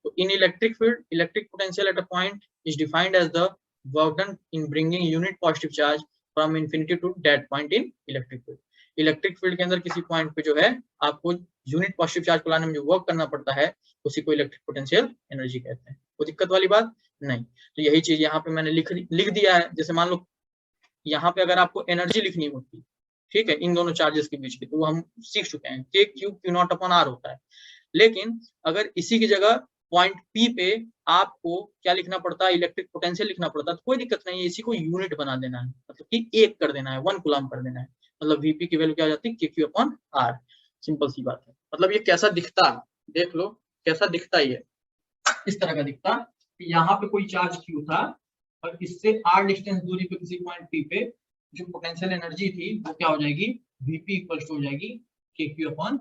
Speaker 1: तो in electric field electric potential at a point is defined as the work done in bringing unit positive charge from infinity to that point in electric field. Electric field के अंदर किसी point पे जो है आपको unit positive charge को लाने में जो वर्क करना पड़ता है उसी को इलेक्ट्रिक पोटेंशियल एनर्जी कहते हैं। कोई दिक्कत वाली बात नहीं। तो यही चीज यहाँ पे मैंने लिख दिया है। जैसे मान लो यहाँ पे अगर आपको एनर्जी लिखनी होती, ठीक है, इन दोनों चार्जेस के बीच की, तो हम सीख चुके हैं k Q Q naught upon r होता है। लेकिन अगर इसी की जगह पॉइंट पी पे आपको क्या लिखना पड़ता है? इलेक्ट्रिक पोटेंशियल लिखना पड़ता है, तो कोई दिक्कत नहीं है, इसी को यूनिट बना देना है, मतलब कि 1 कर देना है, 1 कूलम कर देना है। मतलब वीपी की वैल्यू क्या हो जाती है? K q upon are. Simple सी बात है। मतलब ये कैसा दिखता, देख लो कैसा दिखता, ये इस तरह का दिखता कि यहाँ पे कोई चार्ज क्यू था और इससे आर डिस्टेंस दूरी पे किसी पॉइंट पी पे जो पोटेंशियल एनर्जी थी वो क्या हो जाएगी? वीपी इक्वल टू हो जाएगी के क्यू अपॉन।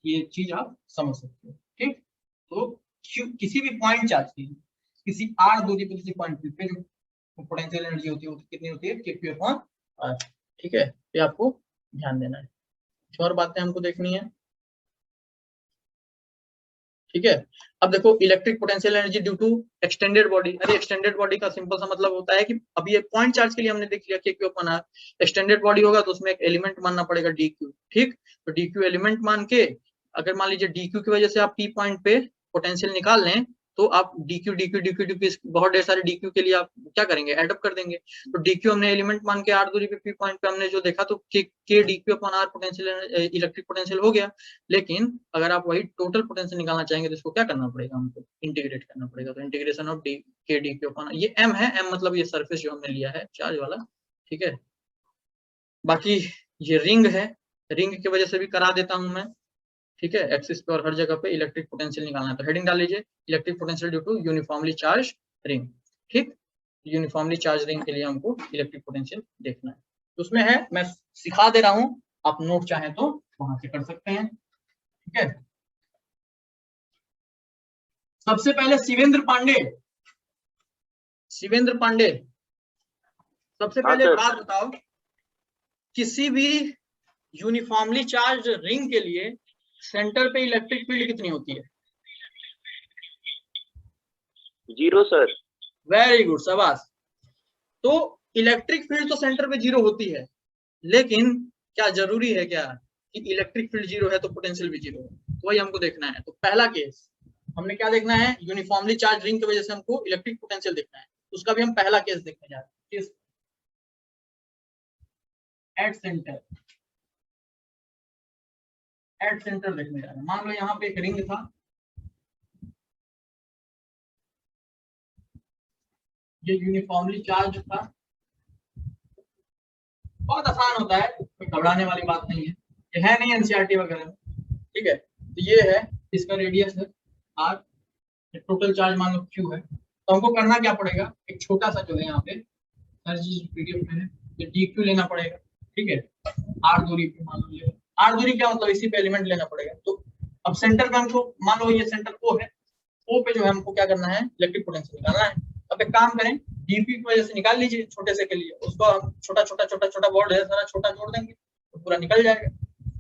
Speaker 1: ये चीज आप समझ सकते हो, ठीक। तो क्यू किसी भी पॉइंट चार्ज की किसी आर दूरी पे किसी पॉइंट पी पे जो पोटेंशियल एनर्जी होती है वो कितनी होती है? के क्यू अपॉन आर, ठीक है। ये आपको ध्यान देना है। कुछ और बातें हमको देखनी है, ठीक है। अब देखो electric potential energy due to extended body. अरे एक्सटेंडेड बॉडी का सिंपल सा मतलब होता है कि अभी ये पॉइंट चार्ज के लिए हमने देख लिया k q upon r. Extended body होगा तो उसमें एक एलिमेंट मानना पड़ेगा डी क्यू, ठीक। तो डी क्यू एलिमेंट मान के अगर मान लीजिए डी क्यू की वजह से आप पी पॉइंट पे पोटेंशियल निकाल लें तो आप D q d q d q d Q बहुत ढेर सारे डी क्यू के लिए आप क्या करेंगे? एड अप कर देंगे। तो डी क्यू हमने एलिमेंट मान के आर दूरी पे पी पॉइंट पे हमने जो देखा तो k d q upon r potential electric potential हो गया। लेकिन अगर आप वही टोटल पोटेंशियल निकालना चाहेंगे तो इसको क्या करना पड़ेगा? हमको इंटीग्रेट करना पड़ेगा। तो इंटीग्रेशन ऑफ डी के डी क्यू अपॉन, ये एम है, एम मतलब ये सरफेस जो हमने लिया है चार्ज वाला, ठीक है। बाकी ये रिंग है, रिंग की वजह से भी करा देता हूं मैं, ठीक है, एक्सिस पे और हर जगह पे इलेक्ट्रिक पोटेंशियल निकालना है। तो हेडिंग डाल लीजिए electric potential due to uniformly charge ring. ठीक, यूनिफॉर्मली चार्ज रिंग के लिए हमको इलेक्ट्रिक पोटेंशियल देखना है। तो उसमें है, मैं सिखा दे रहा हूँ, आप नोट चाहें तो वहां से कर सकते हैं। ठीक है, सबसे पहले शिवेंद्र पांडे, शिवेंद्र पांडे, सबसे
Speaker 2: हाँ
Speaker 1: पहले
Speaker 2: सर।
Speaker 1: बात बताओ, किसी भी यूनिफॉर्मली चार्ज रिंग के लिए सेंटर पे इलेक्ट्रिक फील्ड कितनी होती है?
Speaker 2: 0 सर।
Speaker 1: वेरी गुड, शाबाश। तो इलेक्ट्रिक फील्ड तो सेंटर पे 0 होती है, लेकिन क्या जरूरी है क्या कि इलेक्ट्रिक फील्ड 0 है तो पोटेंशियल भी 0 है? तो वही हमको देखना है। तो पहला केस हमने क्या देखना है, यूनिफॉर्मली चार्ज रिंग की वजह से हमको इलेक्ट्रिक पोटेंशियल देखना है, उसका भी हम पहला केस देखने जा रहे हैं। एट सेंटर, एट सेंटर देखने जा रहे हैं। मान लो यहाँ पे एक रिंग था, ये यूनिफॉर्मली चार्ज था। बहुत आसान होता है, कोई घबराने वाली बात नहीं है, ये है नहीं एनसीईआरटी वगैरह में। ठीक है, तो ये है, इसका रेडियस है आर, टोटल चार्ज मान लो क्यू है। तो हमको करना क्या पड़ेगा, एक छोटा सा जो है यहाँ पे हर चीज पीडीएफ में है, ये डी क्यू लेना पड़ेगा। ठीक है, आर दूरी पे मान लो, आर दूरी क्या मतलब, इसी पे एलिमेंट लेना पड़ेगा। तो अब सेंटर पे हमको मान लो ये सेंटर ओ है, ओ पे जो है हमको क्या करना है, इलेक्ट्रिक पोटेंशियल निकालना है। अब एक काम करें, डीपी की वजह से निकाल लीजिए छोटे से के लिए, उसको हम छोटा छोटा छोटा छोटा बोर्ड है सारा छोटा जोड़ देंगे तो पूरा निकल जाएगा।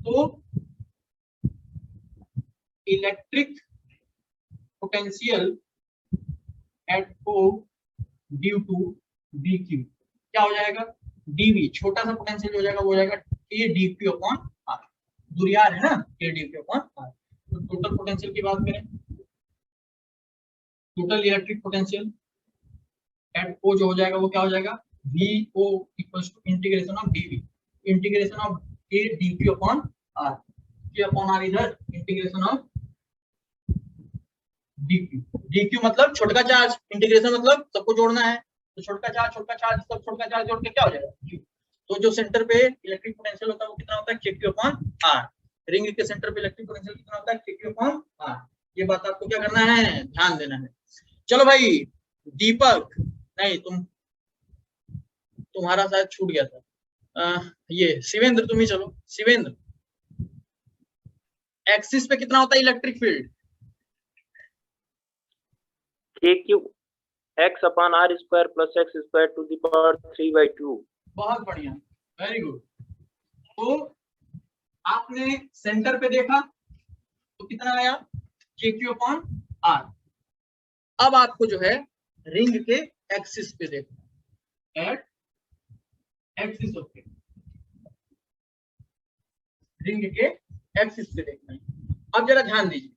Speaker 1: तो electric potential at O due to d q क्या हो जाएगा, डीवी, छोटा सा पोटेंशियल हो जाएगा, वो हो जाएगा k d q upon r, दूरी आर है ना, k d q upon r. तो टोटल पोटेंशियल की बात करें, total electric potential at O जो हो जाएगा वो क्या हो जाएगा, V O equals to integration of d v, integration of k d q upon r, k upon r इधर integration of d q, d q मतलब छोटा चार्ज, इंटीग्रेशन मतलब सबको जोड़ना है, तो छोटा चार्ज सब छोटा चार्ज जोड़ के क्या हो जाएगा क्यू। तो जो सेंटर पे इलेक्ट्रिक पोटेंशियल होता है वो कितना होता है, k q upon are. Ring के सेंटर पे इलेक्ट्रिक पोटेंशियल कितना होता है, के क्यू अपॉन आर। ये बात आपको क्या करना है, ध्यान देना है। चलो भाई, दीपक, नहीं तुम्हारा शायद छूट गया था, ये शिवेंद्र, तुम ही चलो। शिवेंद्र, एक्सिस पे कितना होता है electric field?
Speaker 2: K q x upon r square plus x square to the power 3/2।
Speaker 1: बहुत बढ़िया, वेरी गुड। तो आपने सेंटर पे देखा तो कितना आया, के क्यू अपॉन आर। अब आपको जो है रिंग के एक्सिस पे देखना, एट एक्सिस ऑफ रिंग के एक्सिस पे देखना है। अब जरा ध्यान दीजिए,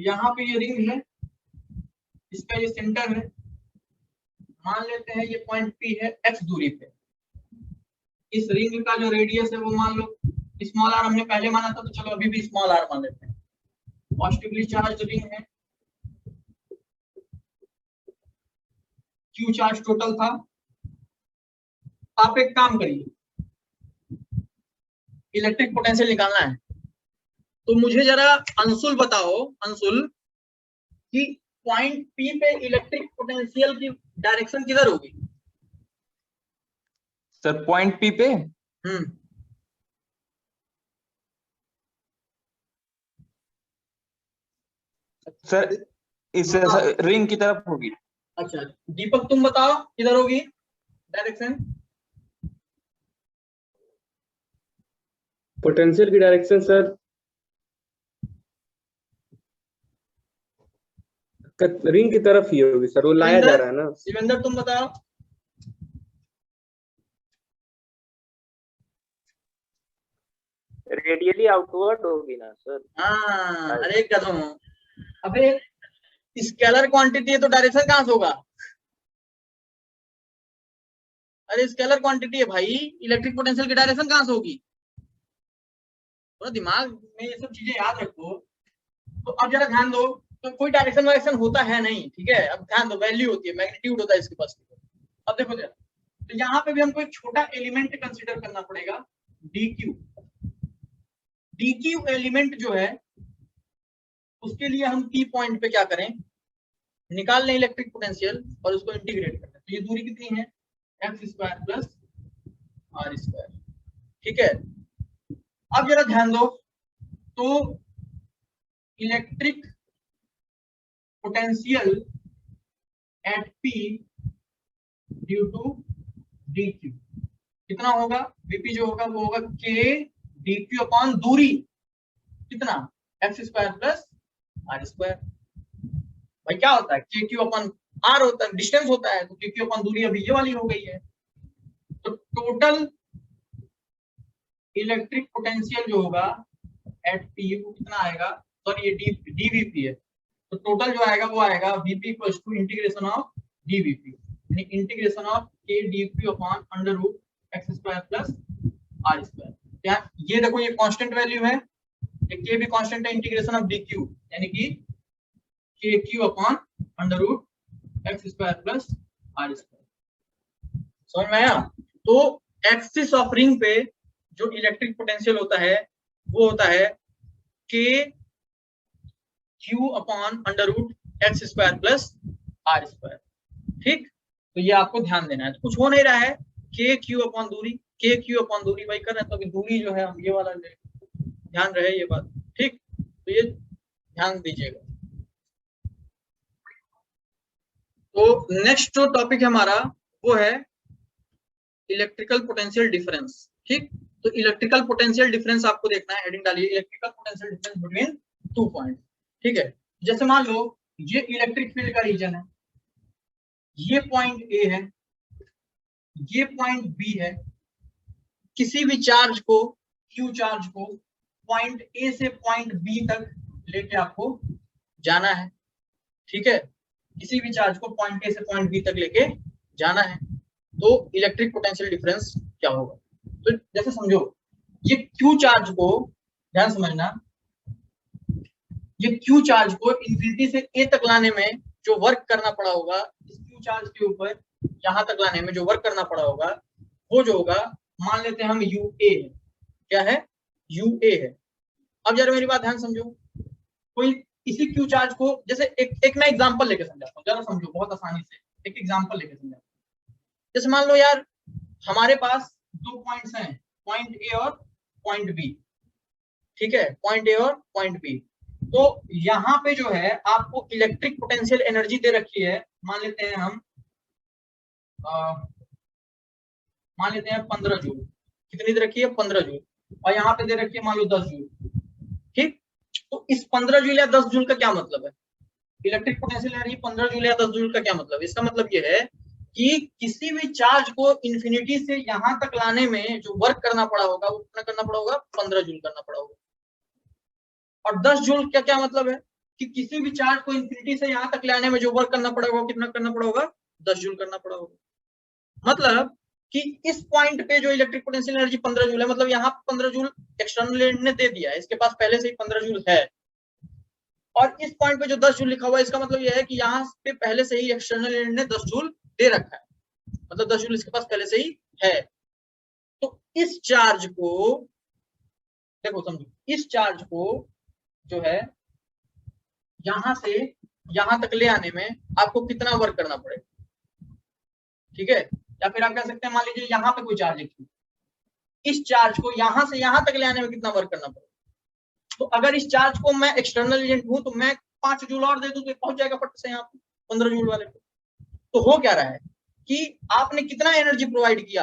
Speaker 1: यहाँ पे ये रिंग है, इसका ये सेंटर है, मान लेते हैं ये पॉइंट पी है एक्स दूरी पे। इस रिंग का जो रेडियस है वो मान लो स्मॉल आर, हमने पहले माना था, तो चलो अभी भी स्मॉल आर मान लेते हैं। पॉजिटिवली चार्ज रिंग है, क्यू चार्ज टोटल था। आप एक काम करिए, इलेक्ट्रिक पोटेंशियल निकालना है, तो मुझे जरा अंशुल बताओ, अंशुल, कि पॉइंट पी पे इलेक्ट्रिक पोटेंशियल की डायरेक्शन किधर होगी?
Speaker 4: सर पॉइंट पी पे सर इस रिंग की तरफ होगी।
Speaker 1: अच्छा, दीपक तुम बताओ किधर होगी डायरेक्शन?
Speaker 3: पोटेंशियल की डायरेक्शन सर रिंग की तरफ ही होगी सर, वो लाया जा रहा है ना।
Speaker 1: शिवेंद्र तुम बताओ।
Speaker 2: रेडियली आउटवर्ड होगी ना सर।
Speaker 1: हाँ, अरे कदम, अबे स्केलर क्वांटिटी है तो डायरेक्शन कहां से होगा? अरे स्केलर क्वांटिटी है भाई, इलेक्ट्रिक पोटेंशियल की डायरेक्शन कहां से होगी? थोड़ा दिमाग में ये सब चीजें याद रखो। तो अब जरा ध्यान दो, तो कोई डायरेक्शन वायरेक्शन होता है नहीं, ठीक है। अब ध्यान दो, वैल्यू होती है, मैग्नीट्यूड होता है इसके पास। अब देखो जरा, तो यहाँ पे भी हमको एक छोटा एलिमेंट कंसीडर करना पड़ेगा, डी क्यू। डीक्यू एलिमेंट जो है उसके लिए हम P पॉइंट पे क्या करें, निकाल लें इलेक्ट्रिक पोटेंशियल और उसको इंटीग्रेट करते हैं। तो ये दूरी कितनी है, x square plus r square. ठीक है, अब जरा ध्यान दो, तो electric potential at P due to dq कितना होगा, Vp जो होगा वो होगा k dq अपॉन दूरी कितना, x square plus r square. भाई क्या होता है, के क्यू अपन आर होता है, डिस्टेंस होता है, तो के क्यू अपन दूरी अभी ये वाली हो गई है। तो टोटल इलेक्ट्रिक पोटेंशियल जो होगा एट पी वो कितना आएगा, सॉरी ये डीवीपी है, तो टोटल जो आएगा वो आएगा VP equals to integration of dVP, यानी integration of k dq upon under root x square plus r square. क्या ये देखो ये कांस्टेंट वैल्यू है, ये के भी कांस्टेंट है, इंटीग्रेशन ऑफ डीक्यू यानी कि k q upon under root x square plus r square. समझ में आया? तो एक्सिस ऑफ रिंग पे जो इलेक्ट्रिक पोटेंशियल होता है वो होता है k q upon under root x square plus r square. ठीक, तो ये आपको ध्यान देना है। तो कुछ हो नहीं रहा है, के क्यू अपॉन दूरी, के क्यू अपॉन दूरी वही कर रहे हैं, तो अभी दूरी जो है हम ये वाला ले, ध्यान रहे ये बात। ठीक, तो ये ध्यान दीजिएगा। तो नेक्स्ट जो टॉपिक है हमारा वो है इलेक्ट्रिकल पोटेंशियल डिफरेंस। ठीक, तो इलेक्ट्रिकल पोटेंशियल डिफरेंस आपको देखना है, हेडिंग डालिए electrical potential difference between 2 point. ठीक है, जैसे मान लो ये इलेक्ट्रिक फील्ड का रीजन है, ये पॉइंट ए है, ये पॉइंट बी है। किसी भी चार्ज को, क्यू चार्ज को पॉइंट ए से पॉइंट बी तक लेके आपको जाना है। ठीक है, किसी भी चार्ज को पॉइंट ए से पॉइंट बी तक लेके जाना है, तो इलेक्ट्रिक पोटेंशियल डिफरेंस क्या होगा। तो जैसे समझो ये क्यू चार्ज को, ध्यान समझना, ये क्यू चार्ज को इंफिनिटी से ए तक लाने में जो वर्क करना पड़ा होगा, इस क्यू चार्ज के ऊपर यहां तक लाने में जो वर्क करना पड़ा होगा वो जो होगा, मान लेते हैं हम यू ए है। क्या है, यू ए है। अब जरा मेरी बात ध्यान समझो, कोई इसी क्यू चार्ज को, जैसे एक मैं एग्जांपल लेके समझाता हूँ, जरा समझो बहुत आसानी से, एक एग्जांपल लेके समझाता हूँ। जैसे मान लो यार हमारे पास 2 पॉइंट्स हैं, पॉइंट ए और पॉइंट बी। ठीक है, पॉइंट ए और पॉइंट बी। तो यहाँ पे जो है आपको इलेक्ट्रिक पोटेंशियल एनर्जी दे रखी है, मान लेते हैं हम मान लेते हैं 15 जूल। कितनी दे रखी है, 15 जूल, और यहाँ पे दे रखी है मान लो 10 जूल। ठीक, तो इस 15 जूल या 10 जूल का क्या मतलब है, इलेक्ट्रिक पोटेंशियल एनर्जी 15 जूल या 10 जूल का क्या मतलब, इसका मतलब ये है कि किसी भी चार्ज को इंफिनिटी से यहां तक लाने में जो वर्क करना पड़ा होगा वो कितना करना पड़ा होगा, 15 जूल करना पड़ा होगा। और 10 जूल का क्या मतलब है कि किसी भी चार्ज को इंफिनिटी से यहां तक लाने में जो वर्क करना पड़ा होगा कितना करना पड़ा होगा, 10 जूल करना पड़ा होगा। मतलब कि इस पॉइंट पे जो इलेक्ट्रिक पोटेंशियल एनर्जी 15 जूल है, मतलब यहाँ 15 जूल एक्सटर्नल एलिमेंट ने दे दिया है, इसके पास पहले से ही 15 जूल है। और इस पॉइंट पे जो 10 जूल लिखा हुआ है, इसका मतलब यह है कि यहाँ पे पहले से ही एक्सटर्नल एलिमेंट ने 10 जूल दे रखा है, मतलब 10 जूल इसके पास पहले से ही है। तो इस चार्ज को देखो, समझो, इस चार्ज को जो है यहां से यहां तक ले आने में आपको कितना वर्क करना पड़ेगा। ठीक है, या फिर आप कह सकते हैं मान लीजिए यहाँ पे कोई चार्ज लिखी, इस चार्ज को यहां से यहां तक ले आने में कितना वर्क करना पड़ेगा। तो अगर इस चार्ज को मैं एक्सटर्नल एजेंट हूं तो मैं 5 जूल और दे दूं तो पहुंच जाएगा फट से यहाँ पे 15 जूल वाले पे। तो हो क्या रहा है कि आपने कितना एनर्जी प्रोवाइड किया,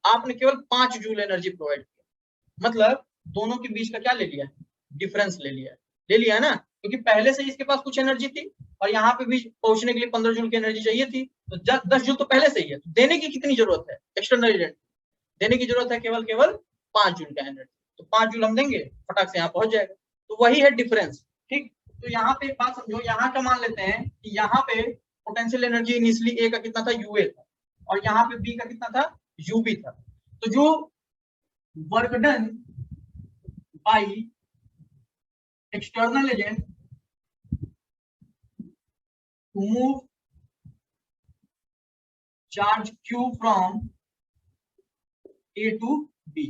Speaker 1: आपने केवल 5 जूल एनर्जी प्रोवाइड किया, मतलब दोनों के बीच का क्या ले लिया, डिफरेंस ले लिया है ना, क्योंकि पहले से इसके पास कुछ एनर्जी थी और यहाँ पे भी पहुंचने के लिए 15 जूल की एनर्जी चाहिए थी, तो 10 जूल तो पहले से ही है। तो देने की कितनी जरूरत है, एक्सटर्नल एजेंट देने की जरूरत है केवल 5 जूल का एनर्जी, तो 5 जूल हम देंगे, फटाक से यहाँ पहुंच जाएगा। तो वही है डिफरेंस। ठीक, तो यहाँ पे बात समझो, यहाँ का मान लेते हैं कि यहाँ पे पोटेंशियल एनर्जी इनिशियली ए का कितना था, यूए था, और यहाँ पे बी का कितना था, यूबी था। तो जो work done by external agent to move charge q from A to B,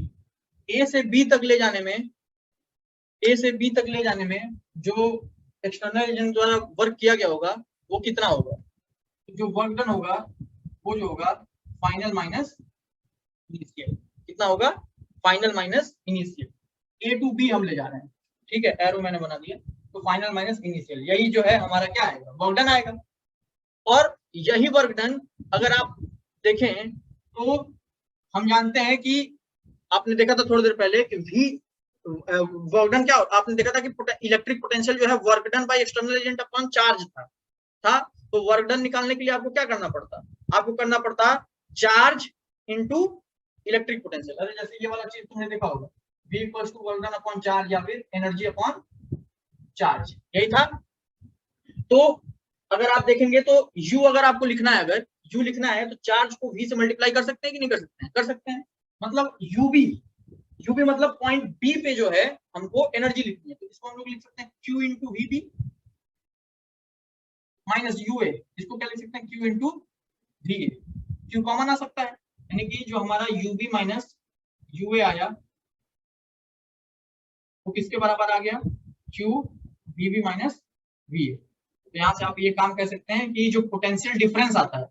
Speaker 1: A से बी तक ले जाने में ए से बी तक ले जाने में जो एक्सटर्नल एजेंट द्वारा वर्क किया गया होगा वो कितना होगा, तो जो वर्क डन होगा वो जो होगा फाइनल माइनस इनिशियल। कितना होगा, final minus initial. A to B हम ले जा रहे हैं, ठीक है, एरो मैंने बना दिया, तो फाइनल माइनस इनिशियल, यही जो है हमारा क्या आएगा, वर्क डन आएगा। और यही वर्क डन अगर आप देखें तो हम जानते हैं कि आपने देखा था थोड़ी देर पहले कि वी वर्क डन क्या, आपने देखा था कि इलेक्ट्रिक पोटेंशियल जो है work done by external agent upon charge था। तो वर्क डन निकालने के लिए आपको क्या करना पड़ता, आपको करना पड़ता चार्ज इनटू इलेक्ट्रिक पोटेंशियल। अरे जैसे ये वाला चीज तुमने देखा होगा, V equals to work done upon charge या फिर एनर्जी अपॉन चार्ज, यही था। तो अगर आप देखेंगे तो U अगर आपको लिखना है, अगर U लिखना है तो चार्ज को V से मल्टीप्लाई कर सकते हैं कि नहीं कर सकते हैं, कर सकते हैं। मतलब UB मतलब पॉइंट B पे जो है हमको एनर्जी लिखनी है, तो इसको हम लोग लिख सकते हैं Q into VB minus UA। इसको क्या लिख सकते हैं, Q into VA। Q common आ सकता है, यानी कि जो हमारा UB माइनस UA आया वो किसके बराबर आ गया, Q VB माइनस VA। तो यहाँ से आप ये काम कह सकते हैं कि जो पोटेंशियल डिफरेंस आता है,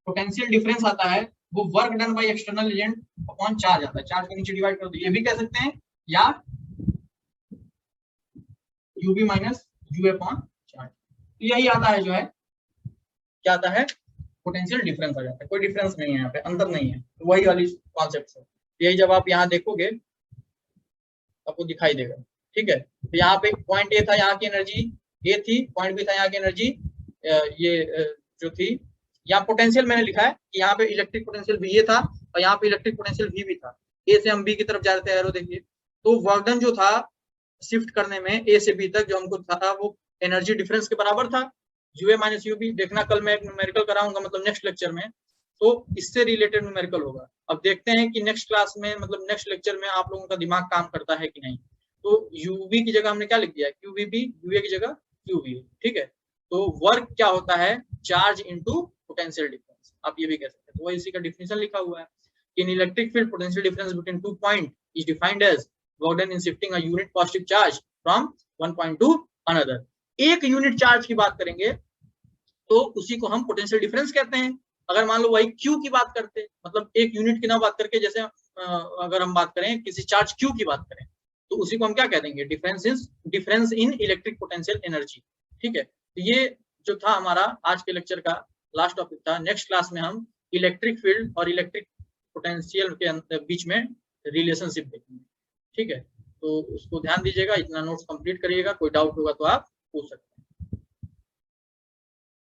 Speaker 1: पोटेंशियल डिफरेंस आता है वो work done by external agent upon charge आता है। चार्ज के नीचे डिवाइड कर दो, ये भी कह सकते हैं, या UB minus UA upon charge. तो यही आता है, जो है क्या आता है, पोटेंशियल डिफरेंस आ जाता है। कोई डिफरेंस नहीं है यहाँ पे, अंतर नहीं है, तो वही वाली कॉन्सेप्ट है। यही जब आप यहाँ देखोगे आपको दिखाई देगा, ठीक है। तो यहाँ पे पॉइंट ए था, यहाँ की एनर्जी ए थी, पॉइंट बी था, यहाँ की एनर्जी ये जो थी। यहाँ पोटेंशियल मैंने लिखा है कि यहाँ पे इलेक्ट्रिक पोटेंशियल भी ये था और यहाँ पे इलेक्ट्रिक पोटेंशियल भी था। ए से हम बी की तरफ जा रहे थे, एरो देखिए। तो वर्क डन जो था शिफ्ट करने में ए से बी तक जो हमको था वो एनर्जी डिफरेंस के बराबर था, यूए माइनस यूबी। देखना कल मैं एक न्यूमेरिकल कराऊंगा, मतलब नेक्स्ट लेक्चर में, तो इससे रिलेटेड न्यूमेरिकल होगा। अब देखते हैं कि नेक्स्ट क्लास में, मतलब नेक्स्ट लेक्चर में आप लोगों का दिमाग काम करता है कि नहीं। तो यूवी की जगह हमने क्या लिख दिया, क्यूवीबी, यूए की जगह क्यूवी, ठीक है। तो वर्क क्या होता है, चार्ज इनटू पोटेंशियल डिफरेंस, आप ये भी कह सकते हैं। तो वही इसी का डिफिनेशन लिखा हुआ है। In electric field potential difference between 2 point is defined as work done in shifting a unit positive charge from one point to another. एक यूनिट चार्ज की बात करेंगे तो उसी को हम पोटेंशियल डिफरेंस कहते हैं। अगर मान लो वही क्यू की बात करते, मतलब एक यूनिट की ना बात करके, जैसे अगर हम बात करें किसी चार्ज क्यू की बात करें, तो उसी को हम क्या कह देंगे, difference in electric potential energy, ठीक है। तो ये जो था हमारा आज के लेक्चर का लास्ट टॉपिक था। नेक्स्ट क्लास में हम इलेक्ट्रिक फील्ड और इलेक्ट्रिक पोटेंशियल के बीच में रिलेशनशिप देखेंगे, ठीक है। तो उसको ध्यान दीजिएगा, इतना नोट्स कंप्लीट करिएगा। कोई डाउट होगा तो आप पूछ सकते हैं।